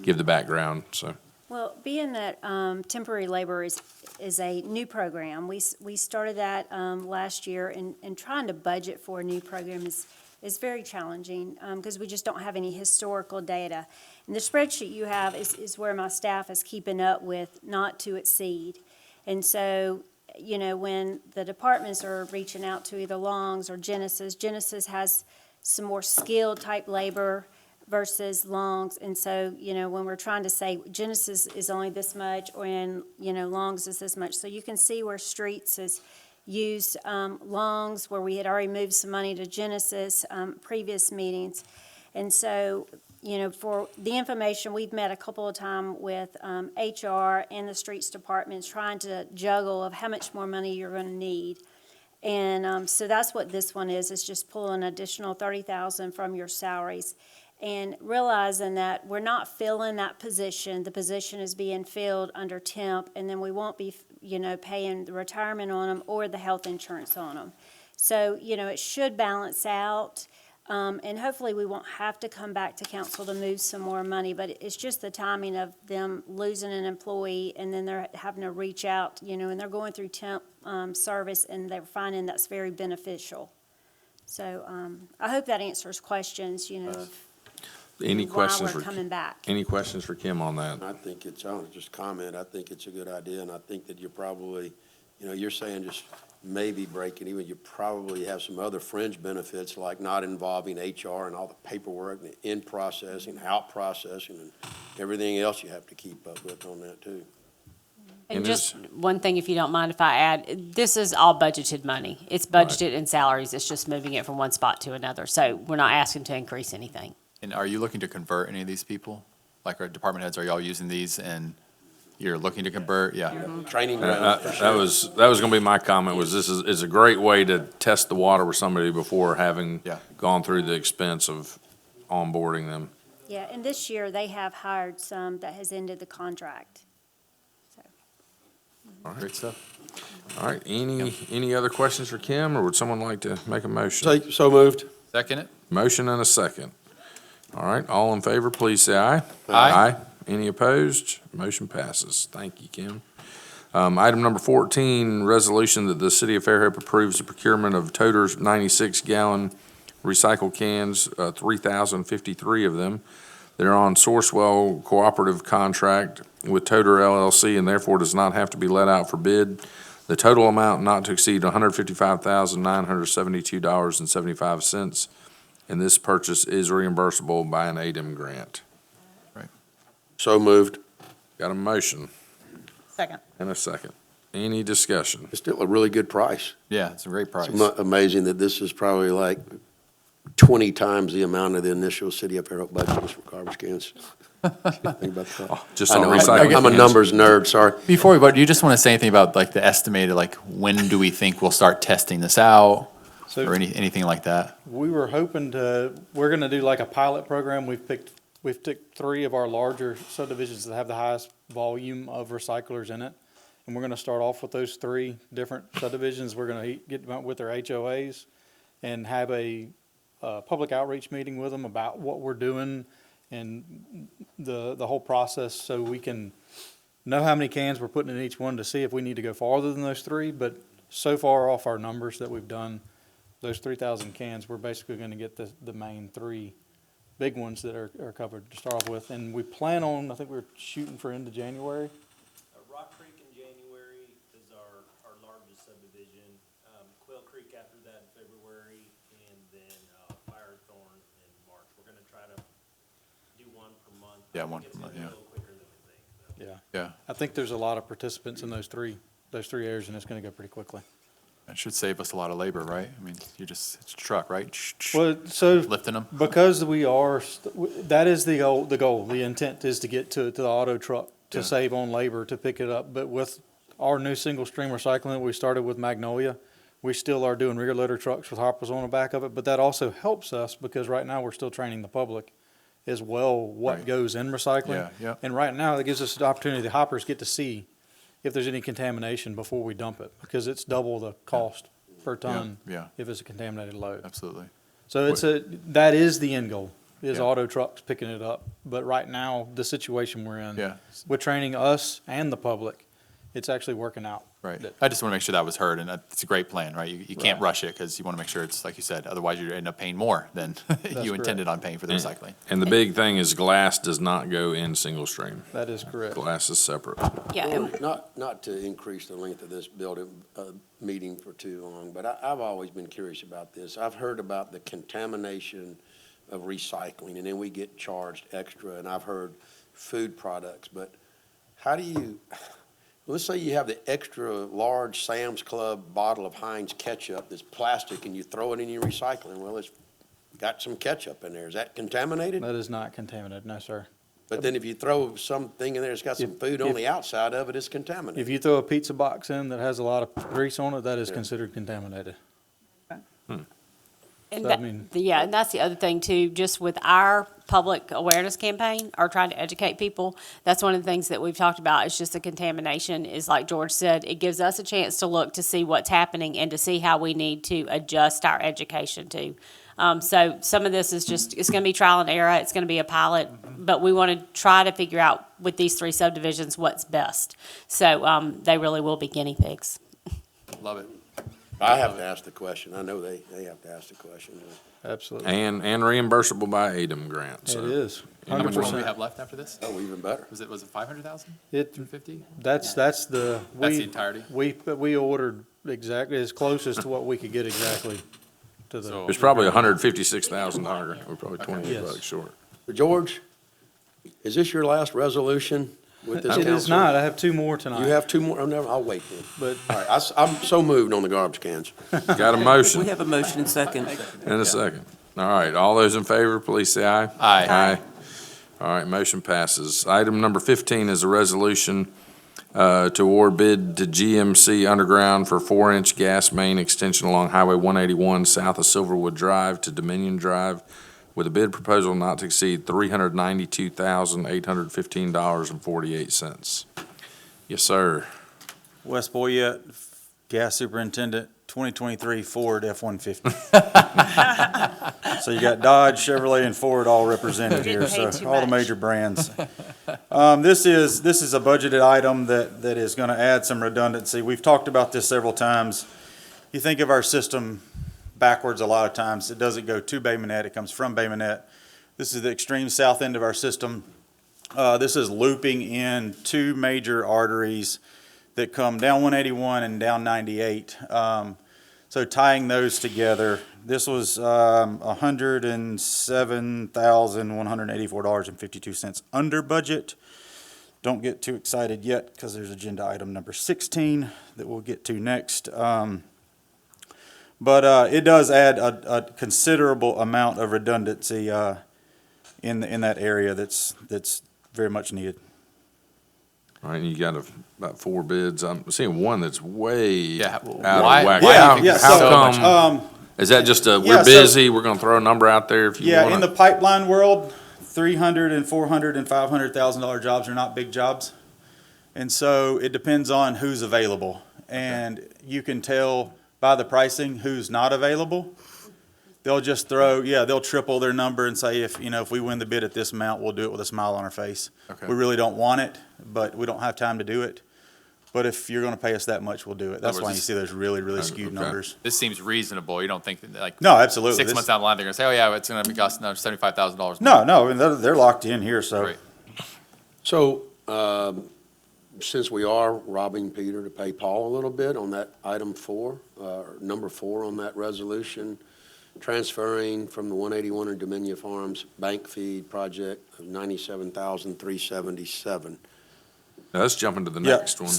give the background, so. Well, being that temporary labor is a new program, we started that last year, and trying to budget for a new program is very challenging because we just don't have any historical data. And the spreadsheet you have is where my staff is keeping up with not to exceed. And so, you know, when the departments are reaching out to either Long's or Genesis has some more skilled type labor versus Long's. And so, you know, when we're trying to say Genesis is only this much, or Long's is this much. So you can see where Streets has used Long's, where we had already moved some money to Genesis, previous meetings. And so, you know, for the information, we've met a couple of times with HR and the Streets Department trying to juggle of how much more money you're going to need. And so that's what this one is just pulling an additional 30,000 from your salaries. And realizing that we're not filling that position, the position is being filled under temp, and then we won't be, paying the retirement on them or the health insurance on them. So, it should balance out, and hopefully we won't have to come back to council to move some more money, but it's just the timing of them losing an employee, and then they're having to reach out, and they're going through temp service, and they're finding that's very beneficial. So I hope that answers questions, of Any why questions we're for, coming back. any questions for Kim on that? I think it's, I want to just comment, I think it's a good idea, and I think that you're probably, you're saying just maybe breaking even, you probably have some other fringe benefits, like not involving HR and all the paperwork, and the in processing, out processing, and everything else you have to keep up with on that, too. And And just one thing, if you don't mind if I add, this is all budgeted money. It's budgeted in salaries. It's just moving it from one spot to another. So we're not asking to increase anything. And are you looking to convert any of these people? Like our department heads, are y'all using these and you're looking to convert? Yeah. Training ground, for That sure. was gonna be my comment, was this is a great way to test the water with somebody before having Yeah. gone through the expense of onboarding them. Yeah, and this year they have hired some that has ended the contract. So, Great stuff. All right, any other questions for Kim, or would someone like to make a motion? So moved. Second it? Motion and a second. All right, all in favor, please say aye. Aye. Any opposed? Motion passes. Thank you, Kim. Item number 14, resolution that the city of Fairhope approves the procurement of Toter's 96-gallon recycle cans, 3,053 of them. They're on Sourcewell Cooperative Contract with Toter LLC and therefore does not have to be let out for bid. The total amount not to exceed $155,972.75. And this purchase is reimbursable by an ADM grant. So moved. Got a motion Second. and a second. Any discussion? It's still a really good price. Yeah, it's a great price. It's amazing that this is probably like 20 times the amount of the initial city of Fairhope budget was for garbage cans. Think about that. Just I on know, recycling. I'm a numbers nerd, sorry. Before we vote, do you just want to say anything about like the estimated, like when do we think we'll start testing this out? So Or anything like that? we were hoping we're going to do like a pilot program. We've picked 3 of our larger subdivisions that have the highest volume of recyclers in it. And we're going to start off with those 3 different subdivisions. We're going to get with their HOAs and have a public outreach meeting with them about what we're doing and the whole process, so we can know how many cans we're putting in each one to see if we need to go farther than those 3. But so far off our numbers that we've done, those 3,000 cans, we're basically going to get the main 3 big ones that are covered to start off with. And we plan on, I think we're shooting for end of January. Rock Creek in January is our largest subdivision. Quail Creek after that in February, and then Firethorn in March. We're gonna try to do one per month. Yeah, I think one it's per month, gonna be yeah. a little quicker than we think, so. Yeah. Yeah. I think there's a lot of participants in those three areas, and it's going to go pretty quickly. It should save us a lot of labor, right? I mean, it's a truck, right? Well, so Lifting them. because we are, that is the goal. The intent is to get to the auto truck to Yeah. save on labor to pick it up. But with our new single stream recycling that we started with Magnolia, we still are doing rear loader trucks with hoppers on the back of it. But that also helps us because right now we're still training the public as well what Right. goes in recycling. Yeah, yeah. And right now it gives us the opportunity, the hoppers get to see if there's any contamination before we dump it, because it's double the cost per ton Yeah, if it's a contaminated load. absolutely. So that is the end goal, is Yeah. auto trucks picking it up. But right now, the situation we're in, Yeah. with training us and the public, it's actually working out. Right. That- I just want to make sure that was heard, and it's a great plan, right? You can't Right. rush it because you want to make sure it's, like you said, otherwise you end up paying more than you intended on paying for the recycling. And the big thing is glass does not go in single stream. That is correct. Glass is separate. Yeah, and Not to increase the length of this meeting for too long, but I've always been curious about this. I've heard about the contamination of recycling, and then we get charged extra, and I've heard food products, but how do you, let's say you have the extra large Sam's Club bottle of Heinz ketchup that's plastic, and you throw it in your recycling, well, it's got some ketchup in there. Is that contaminated? That is not contaminated, no, sir. But then if you throw something in there that's got some food on the outside of it, it's contaminated. If you throw a pizza box in that has a lot of grease on it, that is Yeah. considered contaminated. And So, that, I mean- yeah, and that's the other thing too, just with our public awareness campaign, or trying to educate people, that's one of the things that we've talked about, it's just the contamination, is like George said, it gives us a chance to look to see what's happening and to see how we need to adjust our education too. So some of this is just, it's gonna be trial and error, it's gonna be a pilot, but we wanna try to figure out with these 3 subdivisions what's best. So, they really will be guinea pigs. Love it. I have to ask the question. I know they have to ask the question. Absolutely. And reimbursable by ADM grant, so. It is, How How much room do we 100%. have left after this? Oh, even better. Was it 500,000? It, 250? that's the, That's the we, entirety? we ordered exactly, as close as to what we could get exactly to the. So- It's probably $156,000, we're probably $28 Yes. bucks short. George, is this your last resolution with this It council? is not, I have 2 more tonight. You have 2 more? Oh, never, I'll wait then. But All right, I'm so moved on the garbage cans. Got a motion We have a motion and second. and a second. All right, all those in favor, please say aye. Aye. Aye. All right, motion passes. Item number 15 is a resolution to award bid to GMC Underground for 4-inch gas main extension along Highway 181 south of Silverwood Drive to Dominion Drive with a bid proposal not to exceed $392,815.48. Yes, sir. Wes Boyette, Gas Superintendent, 2023 Ford F-150. So you got Dodge, Chevrolet, and Ford all represented here, Getting paid so too all the much. major brands. This is a budgeted item that is gonna add some redundancy. We've talked about this several times. You think of our system backwards a lot of times. It doesn't go to Bay Minette, it comes from Bay Minette. This is the extreme south end of our system. This is looping in 2 major arteries that come down 181 and down 98. So tying those together, this was $107,184.52 under budget. Don't get too excited yet because there's agenda item number 16 that we'll get to next. But it does add a considerable amount of redundancy in that area that's very much needed. All right, you got about 4 bids. I'm seeing one that's way Yeah, out of why- whack. why How- do you think how so much? come- Is that just yeah, we're so- busy, we're gonna throw a number out there if you Yeah, wanna? in the pipeline world, $300,000 and $400,000 and $500,000 jobs are not big jobs. And so it depends on who's available. And you can tell by the pricing who's not available. They'll just they'll triple their number and say, if we win the bid at this amount, we'll do it with a smile on our face. Okay. We really don't want it, but we don't have time to do it. But if you're gonna pay us that much, we'll do it. That's words, why you it's- see those really, really skewed Okay. numbers. This seems reasonable. You don't think that, like, No, absolutely. 6 This- months down the line, they're gonna say, oh yeah, it's gonna be costing another $75,000. No, I mean, they're locked in here, so. Great. So, since we are robbing Peter to pay Paul a little bit on that item 4, number 4 on that resolution, transferring from the 181 and Dominion Farms bank feed project of $97,377. Now, let's jump into the Yeah, next one. we're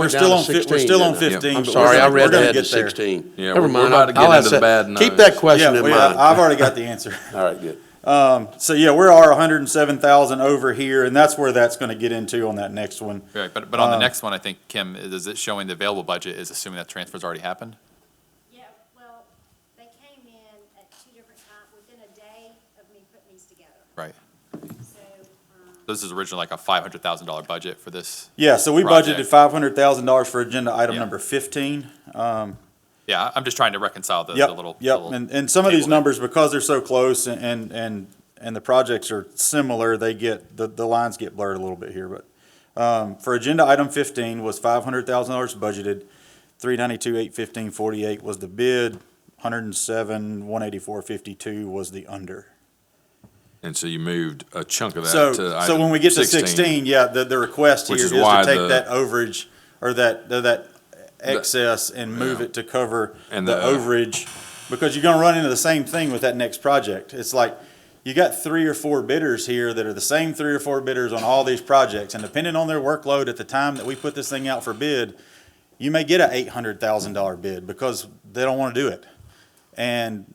still on 15, didn't I? 15. I'm but sorry, I we're read gonna ahead to get there. 16. Yeah, Never we're mind. about to get I'll into the have bad Keep news. that question Yeah, in mind. I've already got the answer. All right, good. So yeah, we're our 107,000 over here, and that's where that's gonna get into on that next one. Right, but on the next one, I think, Kim, is it showing the available budget is assuming that transfer's already happened? Yeah, well, they came in at 2 different times, within a day of me putting these together. Right. So, This is originally like a $500,000 budget for this. Yeah, so we Project. budgeted $500,000 for agenda item Yeah. number 15. Yeah, I'm just trying to reconcile the Yep, little. yep, little and some of these table there. numbers, because they're so close and the projects are similar, they get, the lines get blurred a little bit here, but, for agenda item 15 was $500,000 budgeted, 392,815.48 was the bid, 107,184.52 was the under. And so you moved a chunk of that So, to so when we get to 16. 16, yeah, the request here Which is is why to take the- that overage, or that excess and move Yeah. it to cover And the the- overage, because you're gonna run into the same thing with that next project. It's like, you got 3 or 4 bidders here that are the same 3 or 4 bidders on all these projects, and depending on their workload at the time that we put this thing out for bid, you may get a $800,000 bid because they don't wanna do it. And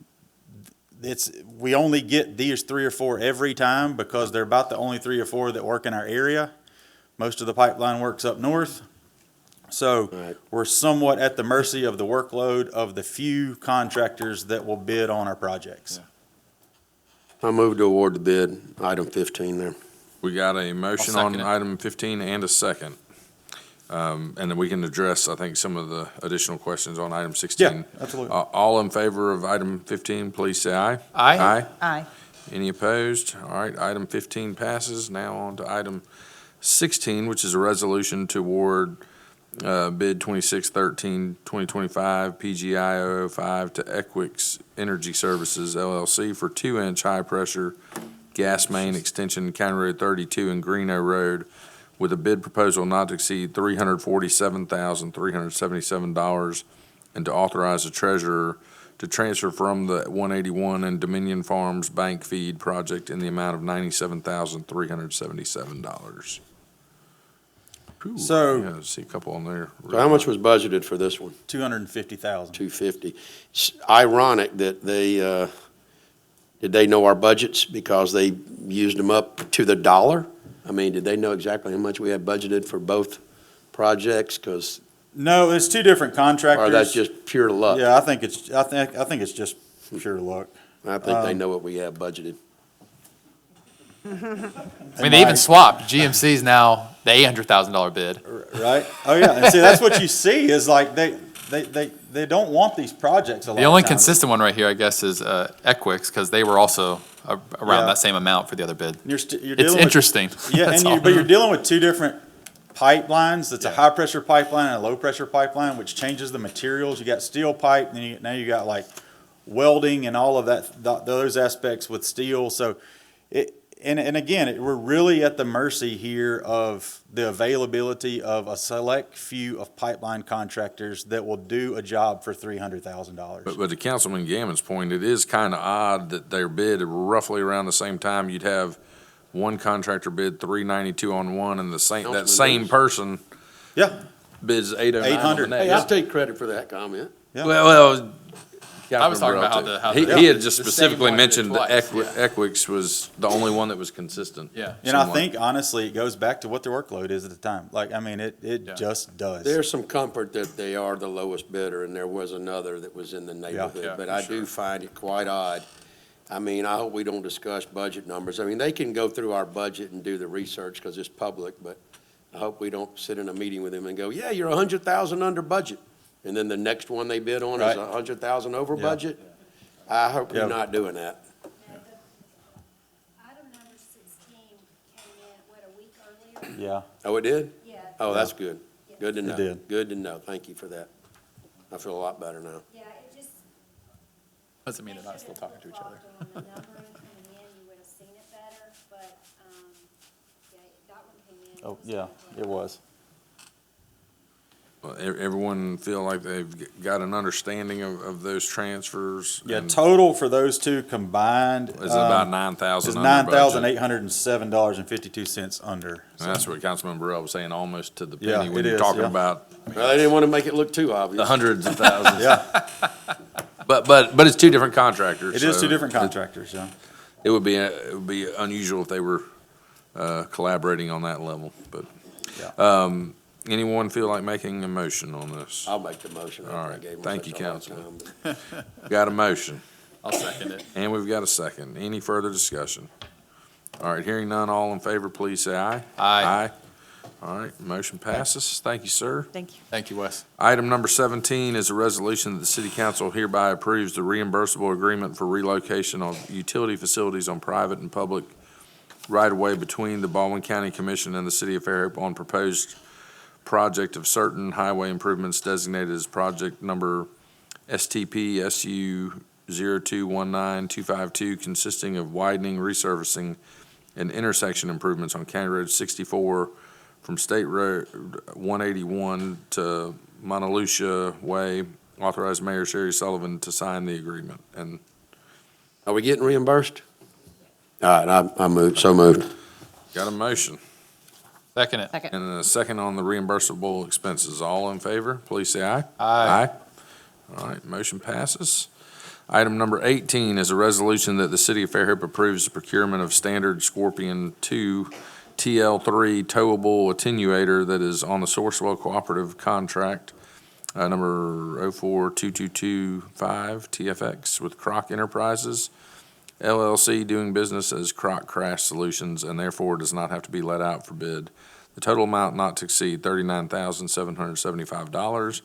we only get these 3 or 4 every time because they're about the only 3 or 4 that work in our area. Most of the pipeline works up north. So Right. we're somewhat at the mercy of the workload of the few contractors that will bid on our projects. I move to award the bid, item 15 there. We got a motion I'll on second it. item 15 and a second. And then we can address, I think, some of the additional questions on item 16. Yeah, absolutely. All in favor of item 15, please say aye. Aye. Aye. Aye. Any opposed? All right, item 15 passes. Now on to item 16, which is a resolution to award bid 2613-2025 PGI 005 to Equix Energy Services LLC for 2-inch high-pressure gas main extension County Road 32 and Greeno Road with a bid proposal not to exceed $347,377 and to authorize the treasurer to transfer from the 181 and Dominion Farms Bank Feed project in the amount of $97,377. So- Yeah, I see a couple on there. So how much was budgeted for this one? 250,000. 250. It's ironic that they, did they know our budgets because they used them up to the dollar? I mean, did they know exactly how much we had budgeted for both projects? Because, No, it's 2 different contractors. or that's just pure luck? Yeah, I think it's just pure luck. I think they know what we have budgeted. I mean, they even swapped. GMC's now the $800,000 bid. Right? Oh, yeah. And see, that's what you see is like they don't want these projects a lot The only of times. consistent one right here, I guess, is Equix, because they were also around Yeah. that same amount for the other bid. You're It's dealing with- interesting. Yeah, That's and all. but you're dealing with 2 different pipelines. It's a Yeah. high-pressure pipeline and a low-pressure pipeline, which changes the materials. You got steel pipe, and now you got like welding and all of that, those aspects with steel. So and again, we're really at the mercy here of the availability of a select few of pipeline contractors that will do a job for $300,000. But to Councilman Gammon's point, it is kind of odd that their bid roughly around the same time, you'd have one contractor bid $392 on one and that Councilman same Davis. person Yeah, bids $809 on the 800. next. Hey, I'll take credit for that comment. Yeah. Well, I was talking about how the He had just the same specifically one did mentioned that twice, Equix was the only one that was consistent. Yeah. and I somewhat. think honestly, it goes back to what their workload is at the time. Like, I mean, it Yeah. just does. There's some comfort that they are the lowest bidder, and there was another that was in the neighborhood. Yeah, But for I do find it quite odd. I mean, I hope we don't discuss budget numbers. I mean, they can go through our budget and do the research because it's public, but I hope we don't sit in a meeting with them and go, yeah, you're 100,000 under budget. And then the next one they bid on is Right. 100,000 over Yeah. budget. I hope Yeah. we're not doing that. Item number 16 came in, what, a week earlier? Yeah. Oh, it did? Yeah. Oh, that's good. Good to know. did. Good to know. Thank you for that. I feel a lot better now. Yeah, it just. Doesn't mean they're not still talking to each other. On the numbering coming in, you would have seen it better, but, yeah, that one came in. Oh, yeah, it was. Well, everyone feel like they've got an understanding of those transfers? Yeah, and total for those 2 combined. Is it about is 9,000 under budget? $9,807.52 under. And that's what Councilman Burrell was saying, almost to the Yeah, penny, when it you're is, talking yeah. about Well, they didn't want to make it look too the obvious. hundreds of thousands. Yeah, But it's 2 different contractors. it is so 2 different contractors, yeah. It would be unusual if they were collaborating on that level, but. Anyone feel like making a motion on this? I'll make the motion. All right. I gave them Thank such you, a hard Councilman. time, Got a motion, I'll second it. and we've got a second. Any further discussion? All right, hearing none, all in favor, please say aye. Aye. All right, motion passes. Thank you, sir. Thank you. Thank you, Wes. Item number 17 is a resolution that the city council hereby approves the reimbursable agreement for relocation of utility facilities on private and public right-of-way between the Baldwin County Commission and the city of Fairhope on proposed project of certain highway improvements designated as project number STP SU 0219252, consisting of widening, resurfacing, and intersection improvements on County Road 64 from State Road 181 to Montalucia Way. Authorized Mayor Sherry Sullivan to sign the agreement. And Are we getting reimbursed? All right, I moved, so moved. got a motion Second it. Second. and a second on the reimbursable expenses. All in favor, please say aye. Aye. All right, motion passes. Item number 18 is a resolution that the City of Fairhope approves the procurement of standard Scorpion 2 TL3 towable attenuator that is on the Sourcewell Cooperative Contract, number 042225 TFX with Croc Enterprises, LLC, doing business as Croc Crash Solutions, and therefore does not have to be let out for bid. The total amount not to exceed $39,775,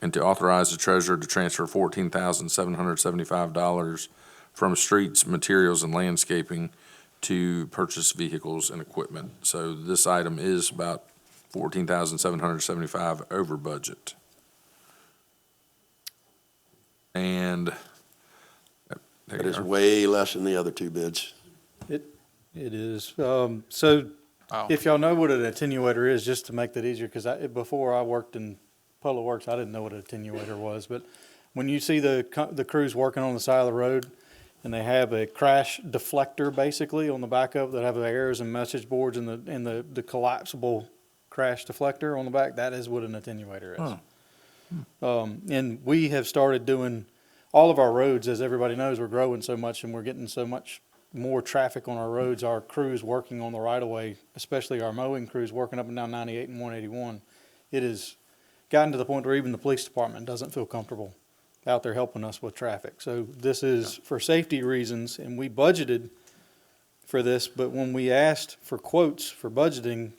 and to authorize the treasurer to transfer $14,775 from streets, materials, and landscaping to purchase vehicles and equipment. So this item is about $14,775 over budget. And there But you it's are. way less than the other two bids. It is. So Wow. if y'all know what an attenuator is, just to make that easier, because before I worked in Public Works, I didn't know what an attenuator was. But when you see the crews working on the side of the road, and they have a crash deflector basically on the back of it that have the errors and message boards and the collapsible crash deflector on the back, that is what an attenuator is. And we have started doing all of our roads, as everybody knows, we're growing so much and we're getting so much more traffic on our roads. Our crews working on the right of way, especially our mowing crews working up and down 98 and 181, it has gotten to the point where even the police department doesn't feel comfortable out there helping us with traffic. So this is for safety reasons, and we budgeted for this, but when we asked for quotes for budgeting,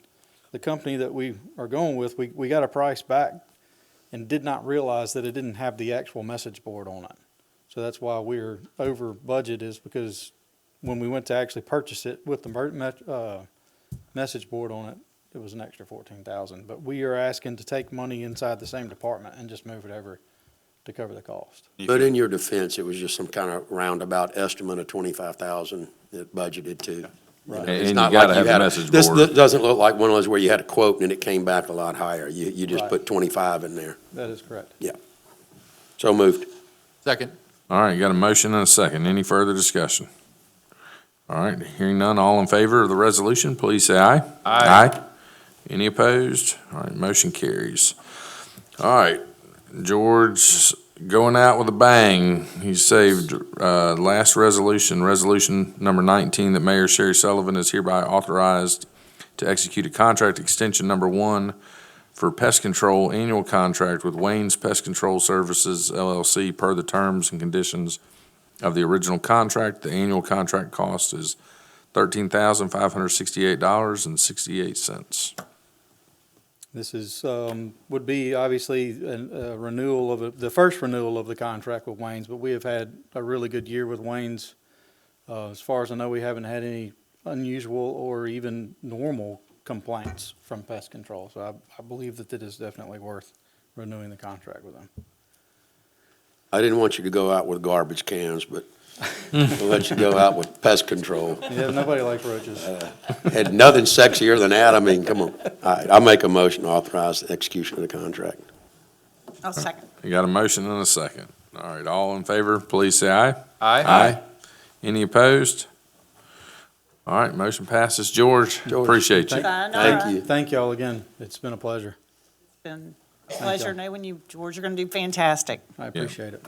the company that we are going with, we got a price back and did not realize that it didn't have the actual message board on it. So that's why we're over budget, is because when we went to actually purchase it with the message board on it, it was an extra $14,000. But we are asking to take money inside the same department and just move it over to cover the cost. But in your defense, it was just some kind of roundabout estimate of 25,000 that budgeted to. Right. And It's you not gotta like have you the had message this board. doesn't look like one of those where you had a quote and it came back a lot higher. You just Right. put 25 in there. That is correct. So moved. Second. All right, you got a motion and a second. Any further discussion? All right, hearing none, all in favor of the resolution, please say aye. Aye. Any opposed? All right, motion carries. All right, George, going out with a bang. He saved, last resolution, resolution number 19, that Mayor Sherry Sullivan is hereby authorized to execute a contract extension number 1 for pest control annual contract with Wayne's Pest Control Services LLC per the terms and conditions of the original contract. The annual contract cost is $13,568.68. This is, would be obviously a renewal of, the first renewal of the contract with Wayne's, but we have had a really good year with Wayne's. As far as I know, we haven't had any unusual or even normal complaints from pest control. So I believe that it is definitely worth renewing the contract with them. I didn't want you to go out with garbage cans, but we'll let you go out with pest control. Yeah, nobody likes roaches. Had nothing sexier than that. I mean, come on. All right, I'll make a motion to authorize the execution of the contract. I'll second. You got a motion and a second. All right, all in favor, please say aye. Aye. Any opposed? All right, motion passes. George, appreciate you. Thank you. Thank y'all again. It's been a pleasure. It's been a pleasure knowing you, George. You're going to do fantastic. I appreciate it.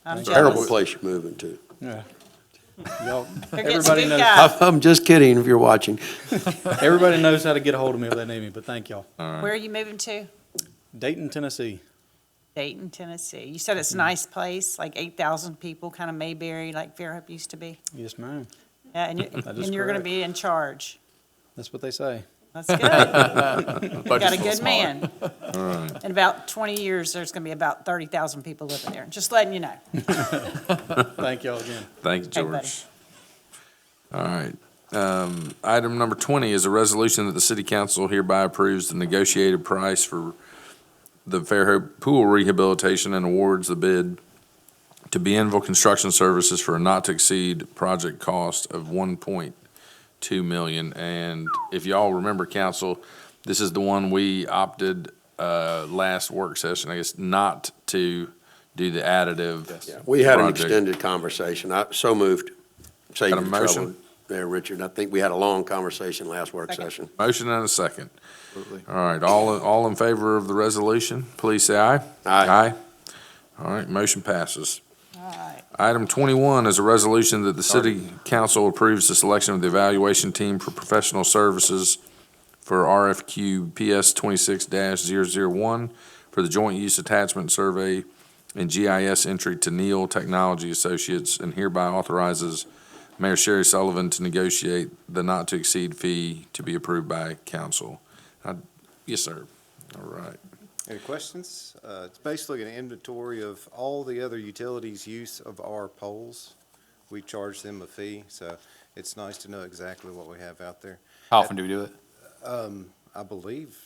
I'm Terrible jealous. place you're moving to. Yeah. Y'all, You're getting everybody good knows, guys. I'm just kidding if you're watching. everybody knows how to get a hold of me if they need me, but thank y'all. Where are you moving to? Dayton, Tennessee. Dayton, Tennessee. You said it's a nice place, like 8,000 people, kind of Mayberry, like Fairhope used to be. Yes, ma'am. Yeah, and you're going to correct. be in charge. That's what they say. That's good. You got a Budget's good smaller. man. In about 20 years, there's going to be about 30,000 people living there. Just letting you know. Thank y'all again. Thanks, Hey, buddy. George. All right. Item number 20 is a resolution that the city council hereby approves the negotiated price for the Fairhope pool rehabilitation and awards the bid to Bienville Construction Services for a not-to-exceed project cost of $1.2 million. And if y'all remember, council, this is the one we opted last work session, I guess, not to do the additive. We had an project. extended conversation. So moved. Save Got a you the trouble motion? there, Richard. I think we had a long conversation last work Second. session. Motion and a second. All right, all in favor of the resolution, please say aye. Aye. All right, motion passes. All right. Item 21 is a resolution that the city council approves the selection of the evaluation team for professional services for RFQ PS 26-001 for the joint use attachment survey and GIS entry to Neal Technology Associates, and hereby authorizes Mayor Sherry Sullivan to negotiate the not-to-exceed fee to be approved by council. Yes, sir. All right. Any questions? It's basically an inventory of all the other utilities' use of our poles. We charge them a fee, so it's nice to know exactly what we have out there. How often do we do it? I believe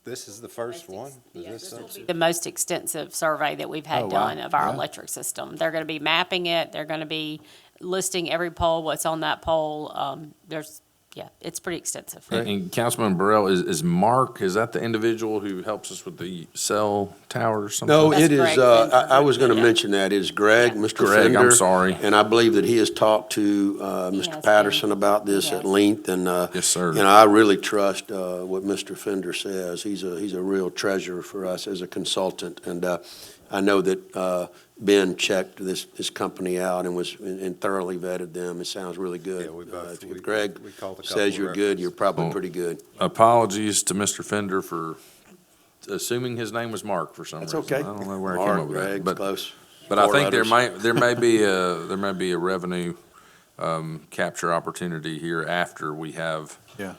this is the first one. Is this The most extensive survey that we've had Oh, wow. done of our Yeah. electric system. They're gonna be mapping it, they're gonna be listing every pole, what's on that pole. It's pretty extensive. And Councilman Burrell, is Mark, is that the individual who helps us with the cell tower or something? No, That's it is, Greg Fender. I was going to Yeah. mention that. It's Greg, Yeah. Mr. Greg, I'm Fender. sorry. And I believe that he has talked to He Mr. has Patterson been. about this He at has. length. And, Yes, sir. you know, I really trust what Mr. Fender says. He's a real treasure for us as a consultant. And I know that Ben checked this company out and thoroughly vetted them. It sounds really good. Yeah, we both- If we Greg called a couple says you're good, you're probably Well, pretty good. Apologies to Mr. Fender for assuming his name was Mark for some That's reason. okay. I don't know where I came Mark, up with that. Greg, But, close. but I Four think there letters. may be a revenue capture opportunity here after we have. Yeah.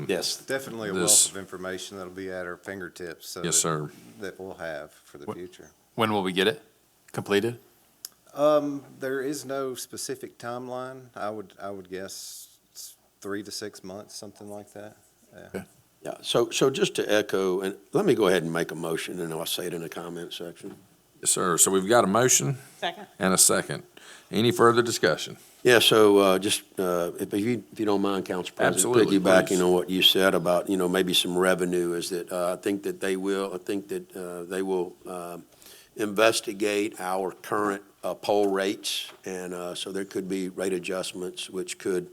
Yes. Definitely a This- wealth of information that'll be at our fingertips. So Yes, sir. that we'll have for the future. When will we get it completed? There is no specific timeline. I would guess it's 3 to 6 months, something like that. Yeah. Yeah, so just to echo, and let me go ahead and make a motion, and I'll say it in the comment section. Yes, sir. So we've got a motion Second. and a second. Any further discussion? Yeah, so just, if you don't mind, Council President, Absolutely, piggybacking please. on what you said about, maybe some revenue, is that I think that they will investigate our current poll rates, and so there could be rate adjustments which could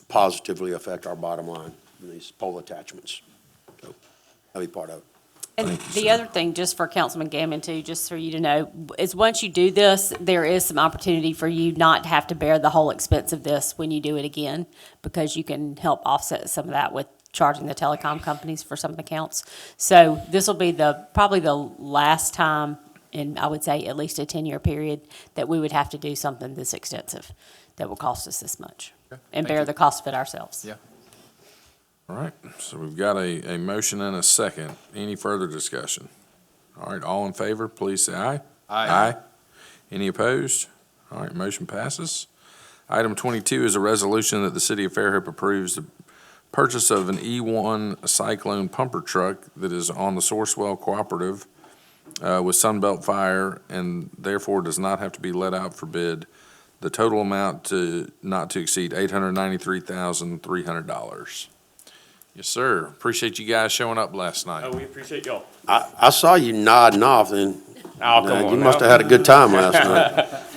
positively affect our bottom line, these poll attachments. So that'll be part of it. And Thank you, the sir. other thing, just for Councilman Gammon too, just for you to know, is once you do this, there is some opportunity for you not to have to bear the whole expense of this when you do it again, because you can help offset some of that with charging the telecom companies for some of the accounts. So this will be probably the last time in, I would say, at least a 10-year period that we would have to do something this extensive that will cost us this much and Thank bear you. the cost of it ourselves. Yeah. All right, so we've got a motion and a second. Any further discussion? All right, all in favor, please say aye. Aye. Any opposed? All right, motion passes. Item 22 is a resolution that the city of Fairhope approves the purchase of an E1 Cyclone pumper truck that is on the Sourcewell Cooperative with Sunbelt Fire and therefore does not have to be let out for bid. The total amount not to exceed $893,300. Yes, sir. Appreciate you guys showing up last night. Oh, we appreciate y'all. I saw you nodding off, and Oh, come on you must now. have had a good time last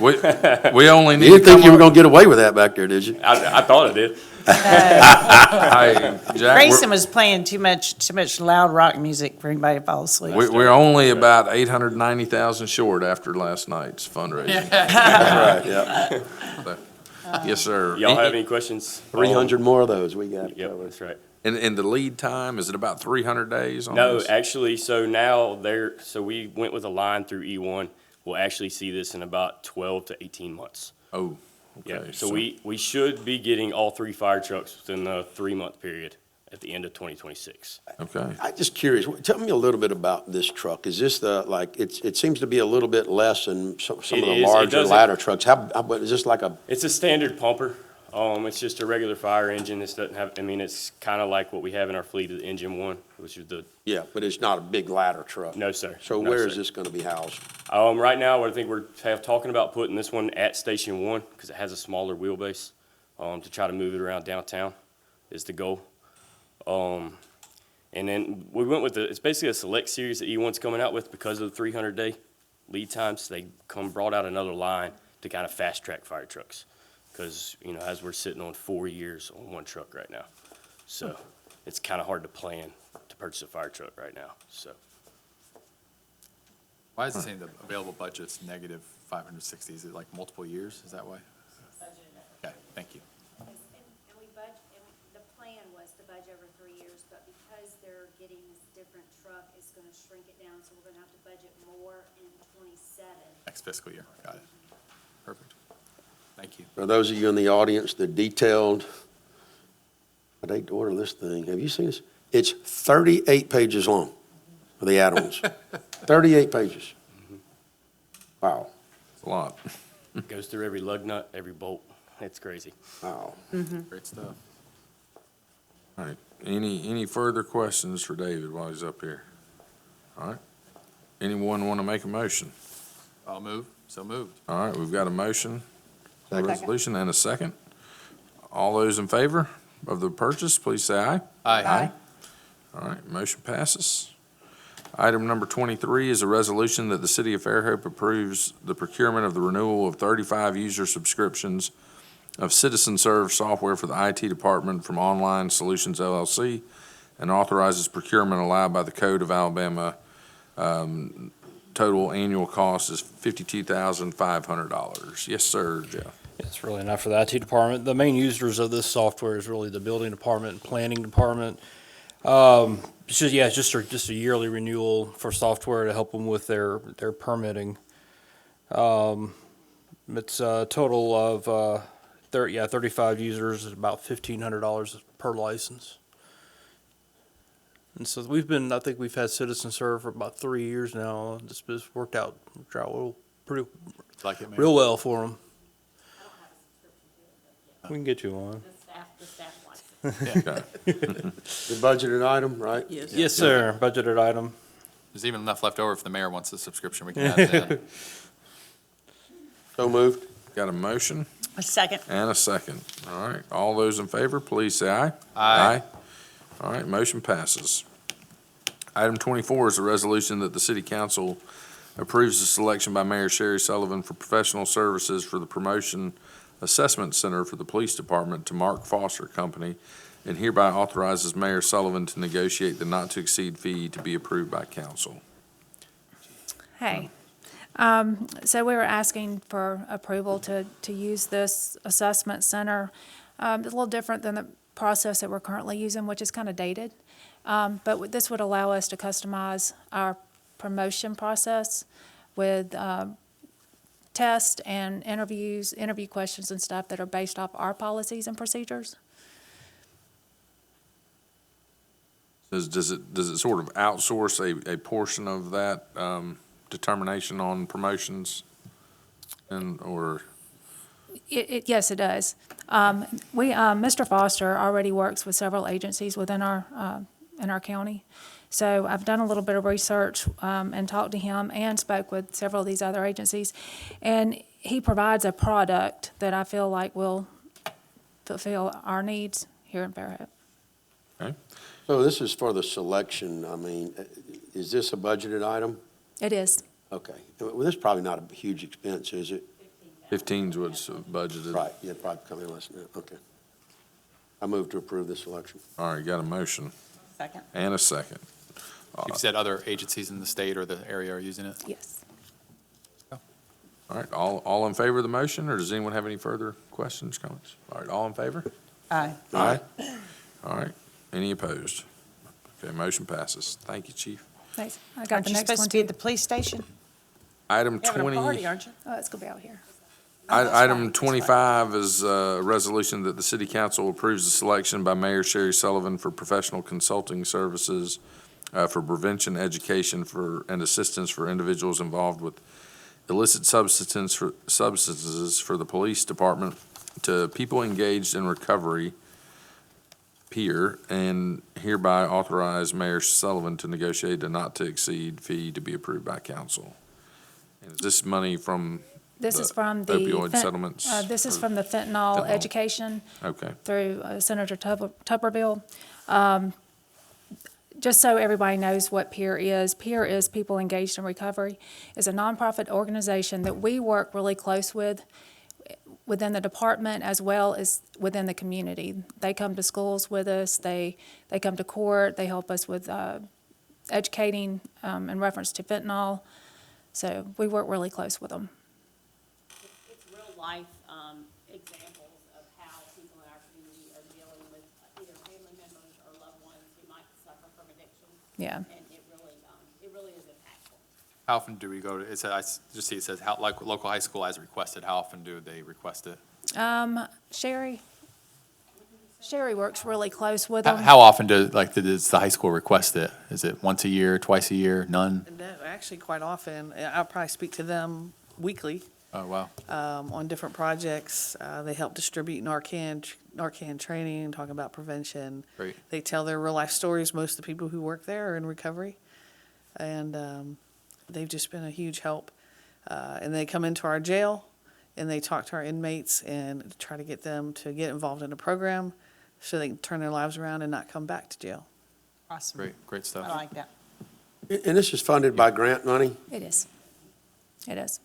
night. We only need You to didn't think come you were up- going to get away with that back there, did you? I thought I did. Hey, Jack, Grayson was playing too much loud rock music for anybody to fall asleep. we're only about 890,000 short after last night's fundraising. That's right, yeah. Yes, sir. Y'all have any questions? 300 more of those we got. Yep, that's right. And the lead time, is it about 300 days on No, this? actually, so now so we went with a line through E1. We'll actually see this in about 12 to 18 months. Oh, Yeah, okay. so we should be getting all 3 fire trucks within the 3-month period at the end of 2026. Okay. I'm just curious, tell me a little bit about this truck. Is this it seems to be a little bit less than some of It the is. It larger doesn't- ladder trucks. How, is this like a, It's a standard pumper. It's just a regular fire engine. This doesn't have, it's kind of like what we have in our fleet of the Engine 1, which is yeah, but it's not a big ladder truck? no, sir. So No, where is sir. this going to be housed? Right now, I think we're talking about putting this one at Station 1 because it has a smaller wheelbase, to try to move it around downtown is the goal. And then we went with it's basically a select series that E1's coming out with because of the 300-day lead times. They brought out another line to kind of fast track fire trucks because, as we're sitting on 4 years on one truck right now. So it's kind of hard to plan to purchase a fire truck right now, so. Why is it saying the available budget's negative 560? Is it like multiple years? Is that why? Okay, thank you. And we budget, and the plan was to budget over 3 years, but because they're getting this different truck, it's gonna shrink it down, so we're gonna have to budget more in 27. Next fiscal year, got it. Perfect. Thank you. For those of you in the audience, the detailed, I'd hate to order this thing. Have you seen this? It's 38 pages long for the add-ons. 38 pages. Wow. It's a lot. Goes through every lug nut, every bolt. It's crazy. Wow. Great stuff. All right, any further questions for David while he's up here? All right, anyone want to make a motion? I'll move. So moved. All right, we've got a motion, a resolution, and a second. All those in favor of the purchase, please say aye. Aye. All right, motion passes. Item number 23 is a resolution that the city of Fairhope approves the procurement of the renewal of 35 user subscriptions of Citizen Serve software for the IT department from Online Solutions LLC and authorizes procurement allowed by the Code of Alabama. Total annual cost is $52,500. Yes, sir, Jeff. It's really not for the IT department. The main users of this software is really the building department and planning department. It's just a yearly renewal for software to help them with their permitting. It's a total of 35 users, about $1,500 per license. And so I think we've had Citizen Serve for about 3 years now. It's worked out pretty Like it, Mayor? real well for them. We can get you one. The staff likes it. The budgeted item, right? Yes, sir. Budgeted item. There's even enough left over if the mayor wants the subscription. We can add it in. So moved. Got a motion A second. and a second. All right, all those in favor, please say aye. Aye. All right, motion passes. Item 24 is a resolution that the city council approves the selection by Mayor Sherry Sullivan for professional services for the Promotion Assessment Center for the Police Department to Mark Foster Company, and hereby authorizes Mayor Sullivan to negotiate the not-to-exceed fee to be approved by council. Hey, so we were asking for approval to use this assessment center. It's a little different than the process that we're currently using, which is kind of dated. But this would allow us to customize our promotion process with tests and interview questions and stuff that are based off our policies and procedures. Does it sort of outsource a portion of that determination on promotions or? Yes, it does. Mr. Foster already works with several agencies within in our county. So I've done a little bit of research and talked to him and spoke with several of these other agencies. And he provides a product that I feel like will fulfill our needs here in Fairhope. Okay. So this is for the selection. I mean, is this a budgeted item? It is. Okay. Well, this is probably not a huge expense, is it? 15 is what's budgeted. Right, yeah, probably coming less than that. Okay. I move to approve this selection. All right, got a motion Second. and a second. You've said other agencies in the state or the area are using it? Yes. All right, all in favor of the motion, or does anyone have any further questions, comments? All right, all in favor? Aye. Aye. All right, any opposed? Okay, motion passes. Thank you, Chief. Thanks. I got Aren't the you next supposed one to be at too. the police station? Item You're having 20. a party, aren't you? Oh, it's gonna be out here. Item 25 is a resolution that the city council approves the selection by Mayor Sherry Sullivan for professional consulting services for prevention, education and assistance for individuals involved with illicit substances for the police department to people engaged in recovery, PEER, and hereby authorize Mayor Sullivan to negotiate a not-to-exceed fee to be approved by council. And is this money from This the is from the. opioid settlements? This is or- from the fentanyl Fentanyl. education Okay, through Senator Tuberville. Just so everybody knows what PEER is People Engaged in Recovery. It's a nonprofit organization that we work really close with within the department as well as within the community. They come to schools with us, they come to court, they help us with educating in reference to fentanyl. So we work really close with them. It's real life examples of how people in our community are dealing with either family members or loved ones who might suffer from addiction. Yeah. And it really is impactful. How often do we go to, it says, I just see it says, how, like, local high school as requested, how often do they request it? Sherry works really close with them. How often does the high school request it? Is it once a year, twice a year, none? No, actually, quite often. I'll probably speak to them weekly Oh, wow. on different projects. They help distribute Narcan training, talking about prevention. Great. They tell their real-life stories. Most of the people who work there are in recovery. And they've just been a huge help. And they come into our jail, and they talk to our inmates and try to get them to get involved in a program so they can turn their lives around and not come back to jail. Awesome. Great stuff. I like that. And this is funded by grant money? It is. It is.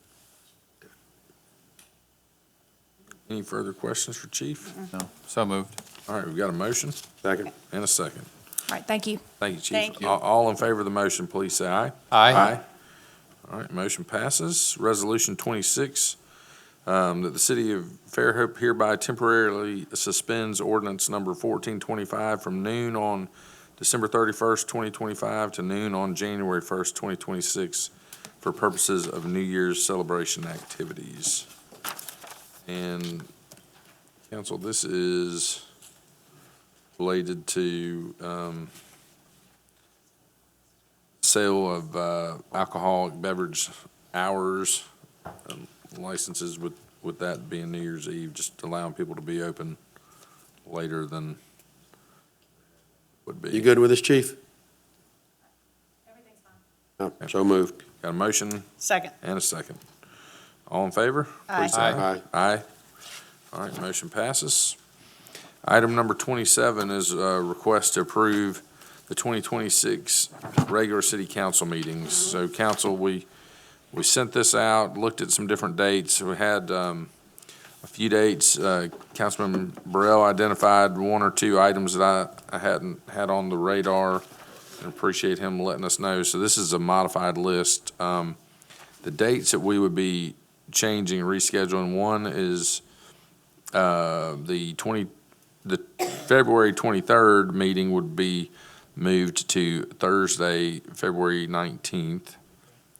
Any further questions for Chief? No, so moved. All right, we've got a motion Second. and a second. All right, thank you. Thank you, Chief. Thank you. All in favor of the motion, please say aye. Aye. All right, motion passes. Resolution 26, that the city of Fairhope hereby temporarily suspends ordinance number 1425 from noon on December 31st, 2025 to noon on January 1st, 2026 for purposes of New Year's celebration activities. And council, this is related to sale of alcoholic beverage hours, licenses with that being New Year's Eve, just allowing people to be open later than would be. You good with this, Chief? Everything's fine. No, so moved. Got a motion Second. and a second. All in favor? Aye. Please say Aye. Aye. All right, motion passes. Item number 27 is a request to approve the 2026 regular city council meetings. So council, we sent this out, looked at some different dates. We had a few dates. Councilman Burrell identified one or two items that I hadn't had on the radar, and appreciate him letting us know. So this is a modified list. The dates that we would be changing, rescheduling, one is the February 23rd meeting would be moved to Thursday, February 19th,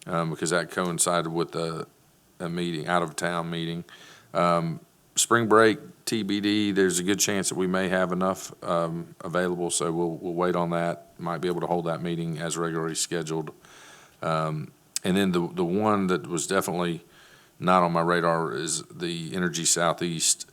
because that coincided with a meeting, out-of-town meeting. Spring break, TBD, there's a good chance that we may have enough available, so we'll wait on that. Might be able to hold that meeting as regularly scheduled. And then the one that was definitely not on my radar is the Energy Southeast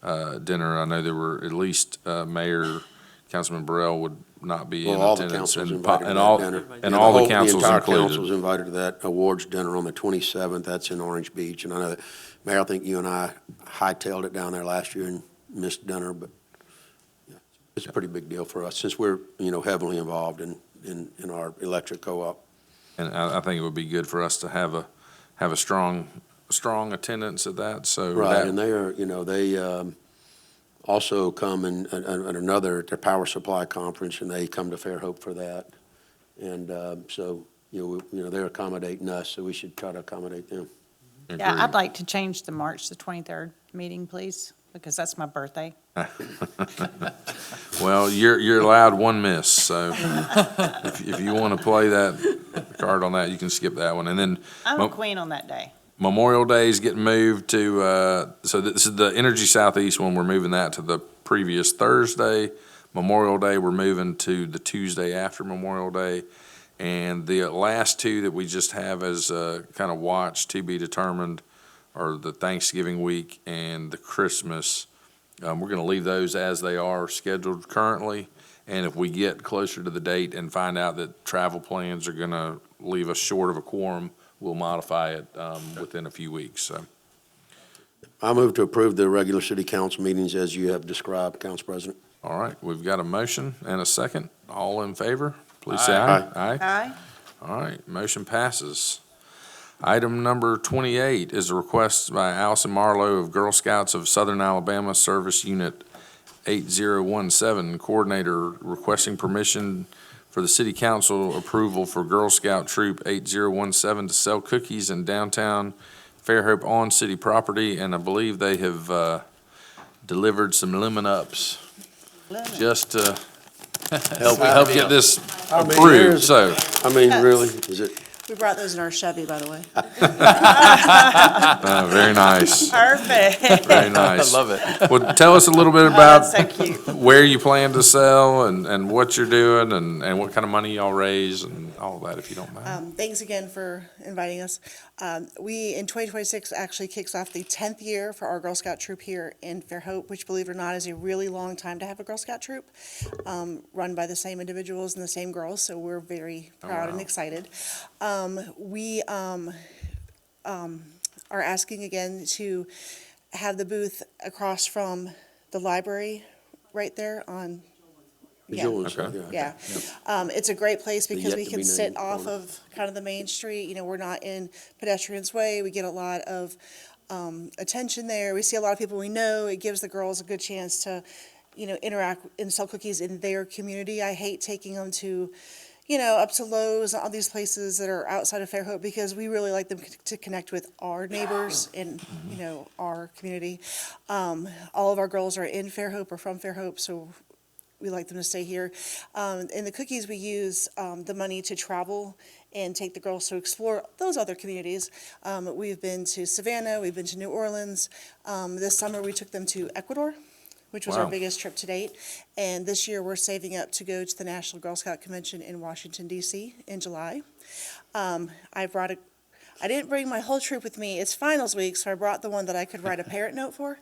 dinner. I know there were at least Mayor, Councilman Burrell would not be in Well, all the attendance. councils And invited to all- that dinner. And all the councils The entire council's included. invited to that awards dinner on the 27th. That's in Orange Beach. And I know that, Mayor, I think you and I hightailed it down there last year and missed dinner, but yeah, it's a pretty big deal for us since we're, heavily involved in our electric co-op. And I think it would be good for us to have a strong attendance at that, so. Right, that- and they are, they also come at their power supply conference, and they come to Fairhope for that. And so, they're accommodating us, so we should try to accommodate them. Yeah, Agreed. I'd like to change the March the 23rd meeting, please, because that's my birthday. Well, you're allowed one miss, so if you want to play that card on that, you can skip that one. And then I'm a queen on that day. Memorial Day is getting moved to, so this is the Energy Southeast one, we're moving that to the previous Thursday. Memorial Day, we're moving to the Tuesday after Memorial Day. And the last two that we just have as kind of watch to be determined are the Thanksgiving week and the Christmas. We're going to leave those as they are scheduled currently. And if we get closer to the date and find out that travel plans are going to leave us short of a quorum, we'll modify it within a few weeks, so. I move to approve the regular city council meetings as you have described, Council President. All right, we've got a motion and a second. All in favor, please say aye. Aye. Aye. All right, motion passes. Item number 28 is a request by Allison Marlowe of Girl Scouts of Southern Alabama Service Unit 8017, Coordinator, requesting permission for the city council approval for Girl Scout Troop 8017 to sell cookies in downtown Fairhope on city property, and I believe they have delivered some lemon ups just to help get this approved, so. I mean, really, is it? We brought those in our Chevy, by the way. Very nice. Perfect. Very nice. I love it. Well, tell us a little bit about That's so cute. where you plan to sell and what you're doing and what kind of money y'all raise and all that, if you don't mind. Thanks again for inviting us. We, in 2026, actually kicks off the 10th year for our Girl Scout troop here in Fairhope, which, believe it or not, is a really long time to have a Girl Scout troop, run by the same individuals and the same girls, so we're very proud and excited. We are asking again to have the booth across from the library right there on. Yeah. Yeah. It's a great place because yet we to can be sit named off corner. of kind of the main street. You know, we're not in pedestrian's way. We get a lot of attention there. We see a lot of people we know. It gives the girls a good chance to, you know, interact and sell cookies in their community. I hate taking them to, you know, up to Lowe's, all these places that are outside of Fairhope, because we really like them to connect with our neighbors and, you know, our community. All of our girls are in Fairhope or from Fairhope, so we like them to stay here. In the cookies, we use the money to travel and take the girls to explore those other communities. We've been to Savannah, we've been to New Orleans. This summer, we took them to Ecuador, which was our Wow. biggest trip to date. And this year, we're saving up to go to the National Girl Scout Convention in Washington, D.C. in July. I didn't bring my whole troop with me. It's finals week, so I brought the one that I could write a parent note for.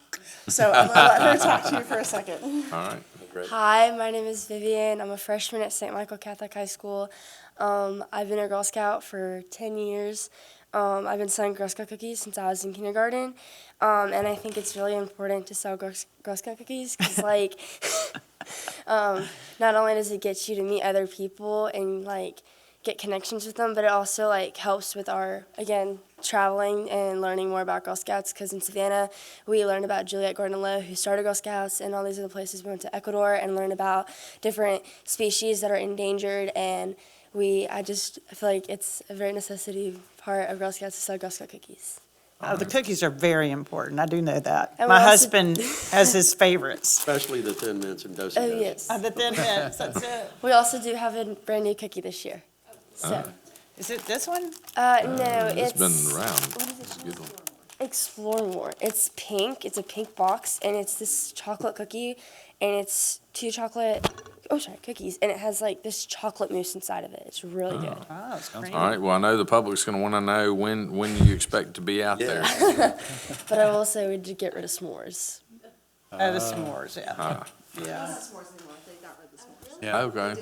So I'm going to let her talk to you for a second. All right. Hi, my name is Vivian. I'm a freshman at St. Michael Catholic High School. I've been a Girl Scout for 10 years. I've been selling Girl Scout cookies since I was in kindergarten. And I think it's really important to sell Girl Scout cookies because, like, not only does it get you to meet other people and, like, get connections with them, but it also, like, helps with our, again, traveling and learning more about Girl Scouts, because in Savannah, we learned about Juliet Gordon-Lowe, who started Girl Scouts, and all these other places. We went to Ecuador and learned about different species that are endangered, and I feel like it's a very necessity part of Girl Scouts to sell Girl Scout cookies. Oh, the cookies are very important. I do know that. And My we also- husband has his favorites. Especially the Thin Mints and Dosey Oh, Dos. yes. The Thin Mints, that's it. We also do have a brand new cookie this year. So, Is it this one? no, It's it's been around. What is It's a it? good one. Explore more. It's pink. It's a pink box, and it's this chocolate cookie, and it's 2 cookies, and it has like this chocolate mousse inside of it. It's really good. Oh, it's great. All right, well, I know the public's gonna wanna know when you expect to be out there. But I will say we did get rid of s'mores. The s'mores, yeah. Yeah. Yeah. Okay.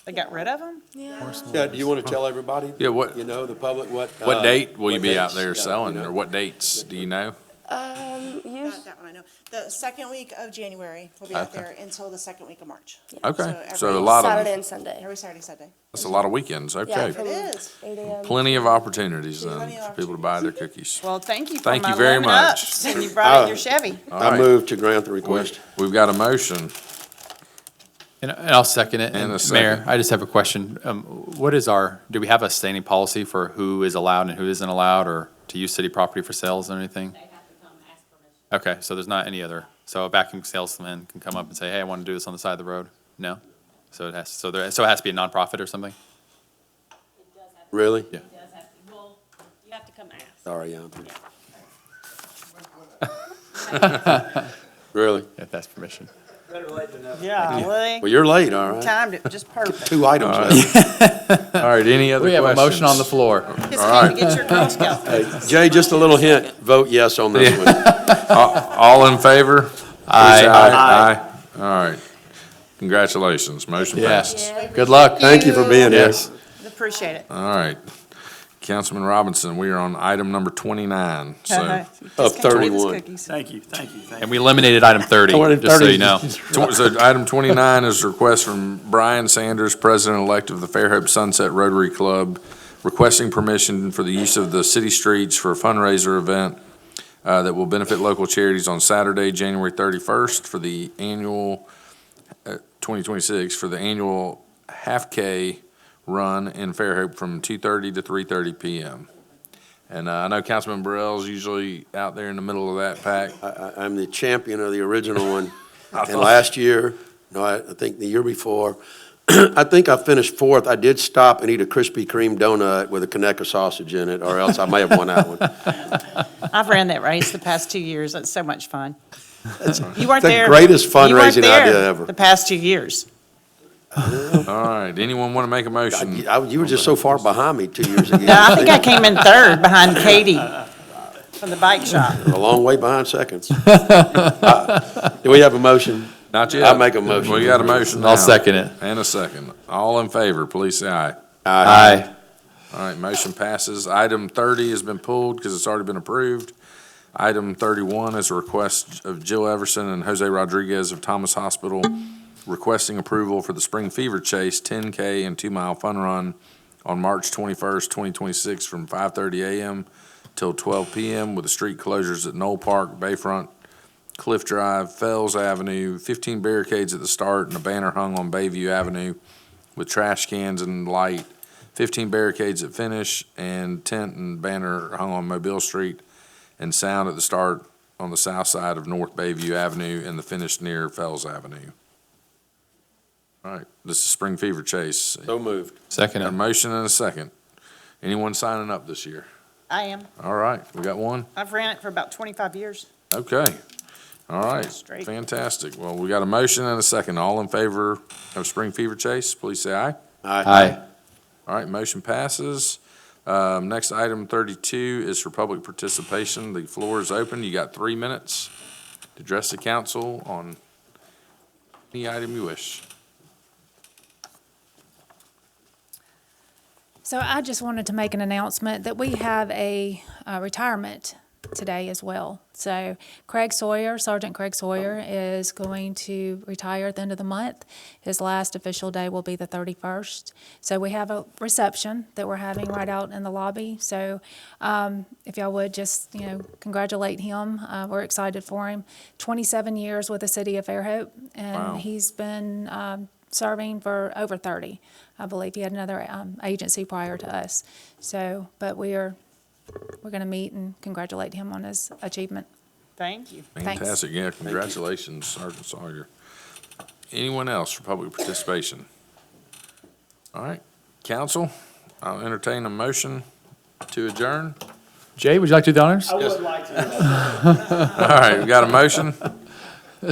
They got rid of them? Yeah, do you want to tell everybody? Yeah, what- You know, the public, what? What date will you what be out dates? there Yeah, selling, you know. or what dates, do you know? That one I know. The second week of January, we'll be out Okay. there until the second week of March. Okay, so every a lot Saturday of, and Sunday. Every Saturday, Sunday. that's a lot of weekends, Yeah, okay. from It is. 8 a.m. Plenty of opportunities then Plenty of for people to buy their cookies. Well, thank you for Thank my you very lemon much. ups, and you brought in your Chevy. All I right. move to grant the request. We've got a motion. And I'll second it. And a Mayor, second. I just have a question. Do we have a standing policy for who is allowed and who isn't allowed, or to use city property for sales or anything? They have to come ask permission. Okay, so there's not any other, so a vacuum salesman can come up and say, hey, I want to do this on the side of the road? No? So it has to be a nonprofit or something? It does have, Really? Yeah. it does have, well, you have to come ask. Sorry, I'm. Really? If that's permission. Yeah, Well, you're late, all right. timed it just perfect. 2 items left. All right, any other We have a questions? motion on the floor. Just All came to get your Girl Scout. Hey, Jay, just a little hint, vote yes on this one. All in favor? Aye. Please, Aye. All right. Congratulations, motion passes. Yes. Good luck. Thank you for being here. Yes. Appreciate it. All right. Councilman Robinson, we are on item number 29, so. Of 31. Thank you. And we eliminated item 30, just so you know. So item 29 is a request from Brian Sanders, President-elect of the Fairhope Sunset Rotary Club, requesting permission for the use of the city streets for a fundraiser event that will benefit local charities on Saturday, January 31st for the annual, 2026, for the annual half K run in Fairhope from 2:30 to 3:30 p.m. And I know Councilman Burrell's usually out there in the middle of that pack. I'm the champion of the original one. And last year, no, I think the year before, I think I finished fourth. I did stop and eat a Krispy Kreme donut with a Conecuh sausage in it, or else I may have won that one. I've ran that race the past 2 years. That's so much fun. You It's weren't the there. greatest You weren't fundraising there idea ever. the past 2 years. All right, anyone want to make a motion? You were just so far behind me 2 years ago. No, I think I came in third behind Katie from the bike shop. A long way behind seconds. Do we have a motion? Not yet. I'll make a motion. We got a motion now. I'll second it. And a second. All in favor, please say aye. Aye. All right, motion passes. Item 30 has been pulled because it's already been approved. Item 31 is a request of Jill Everson and Jose Rodriguez of Thomas Hospital requesting approval for the Spring Fever Chase 10K and 2-mile fun run on March 21st, 2026 from 5:30 a.m. till 12 p.m. with the street closures at Knoll Park, Bayfront, Cliff Drive, Fells Avenue, 15 barricades at the start and a banner hung on Bayview Avenue with trash cans and light, 15 barricades at finish, and tent and banner hung on Mobile Street, and sound at the start on the south side of North Bayview Avenue and the finish near Fells Avenue. All right, this is Spring Fever Chase. So moved. Second A it. motion and a second. Anyone signing up this year? I am. All right, we got one? I've ran it for about 25 years. Okay. All right, Straight. fantastic. Well, we got a motion and a second. All in favor of Spring Fever Chase, please say aye. Aye. All right, motion passes. Next item 32 is for public participation. The floor is open. You got 3 minutes to address the council on any item you wish. So I just wanted to make an announcement that we have a retirement today as well. So Craig Sawyer, Sergeant Craig Sawyer, is going to retire at the end of the month. His last official day will be the 31st. So we have a reception that we're having right out in the lobby. So if y'all would just, congratulate him. We're excited for him. 27 years with the city of Fairhope, and Wow. he's been serving for over 30. I believe he had another agency prior to us. So, but we're going to meet and congratulate him on his achievement. Thank you. Thanks. Fantastic. Yeah, congratulations, Sergeant Sawyer. Anyone else for public participation? All right, council, I'll entertain a motion to adjourn. Jay, would you like to do the honors? I would like to. All right, we got a motion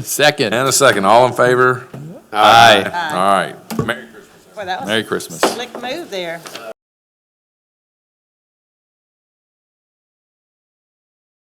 Second. and a second. All in favor? Aye. All right. Merry Boy, that was Merry Christmas. a slick move there.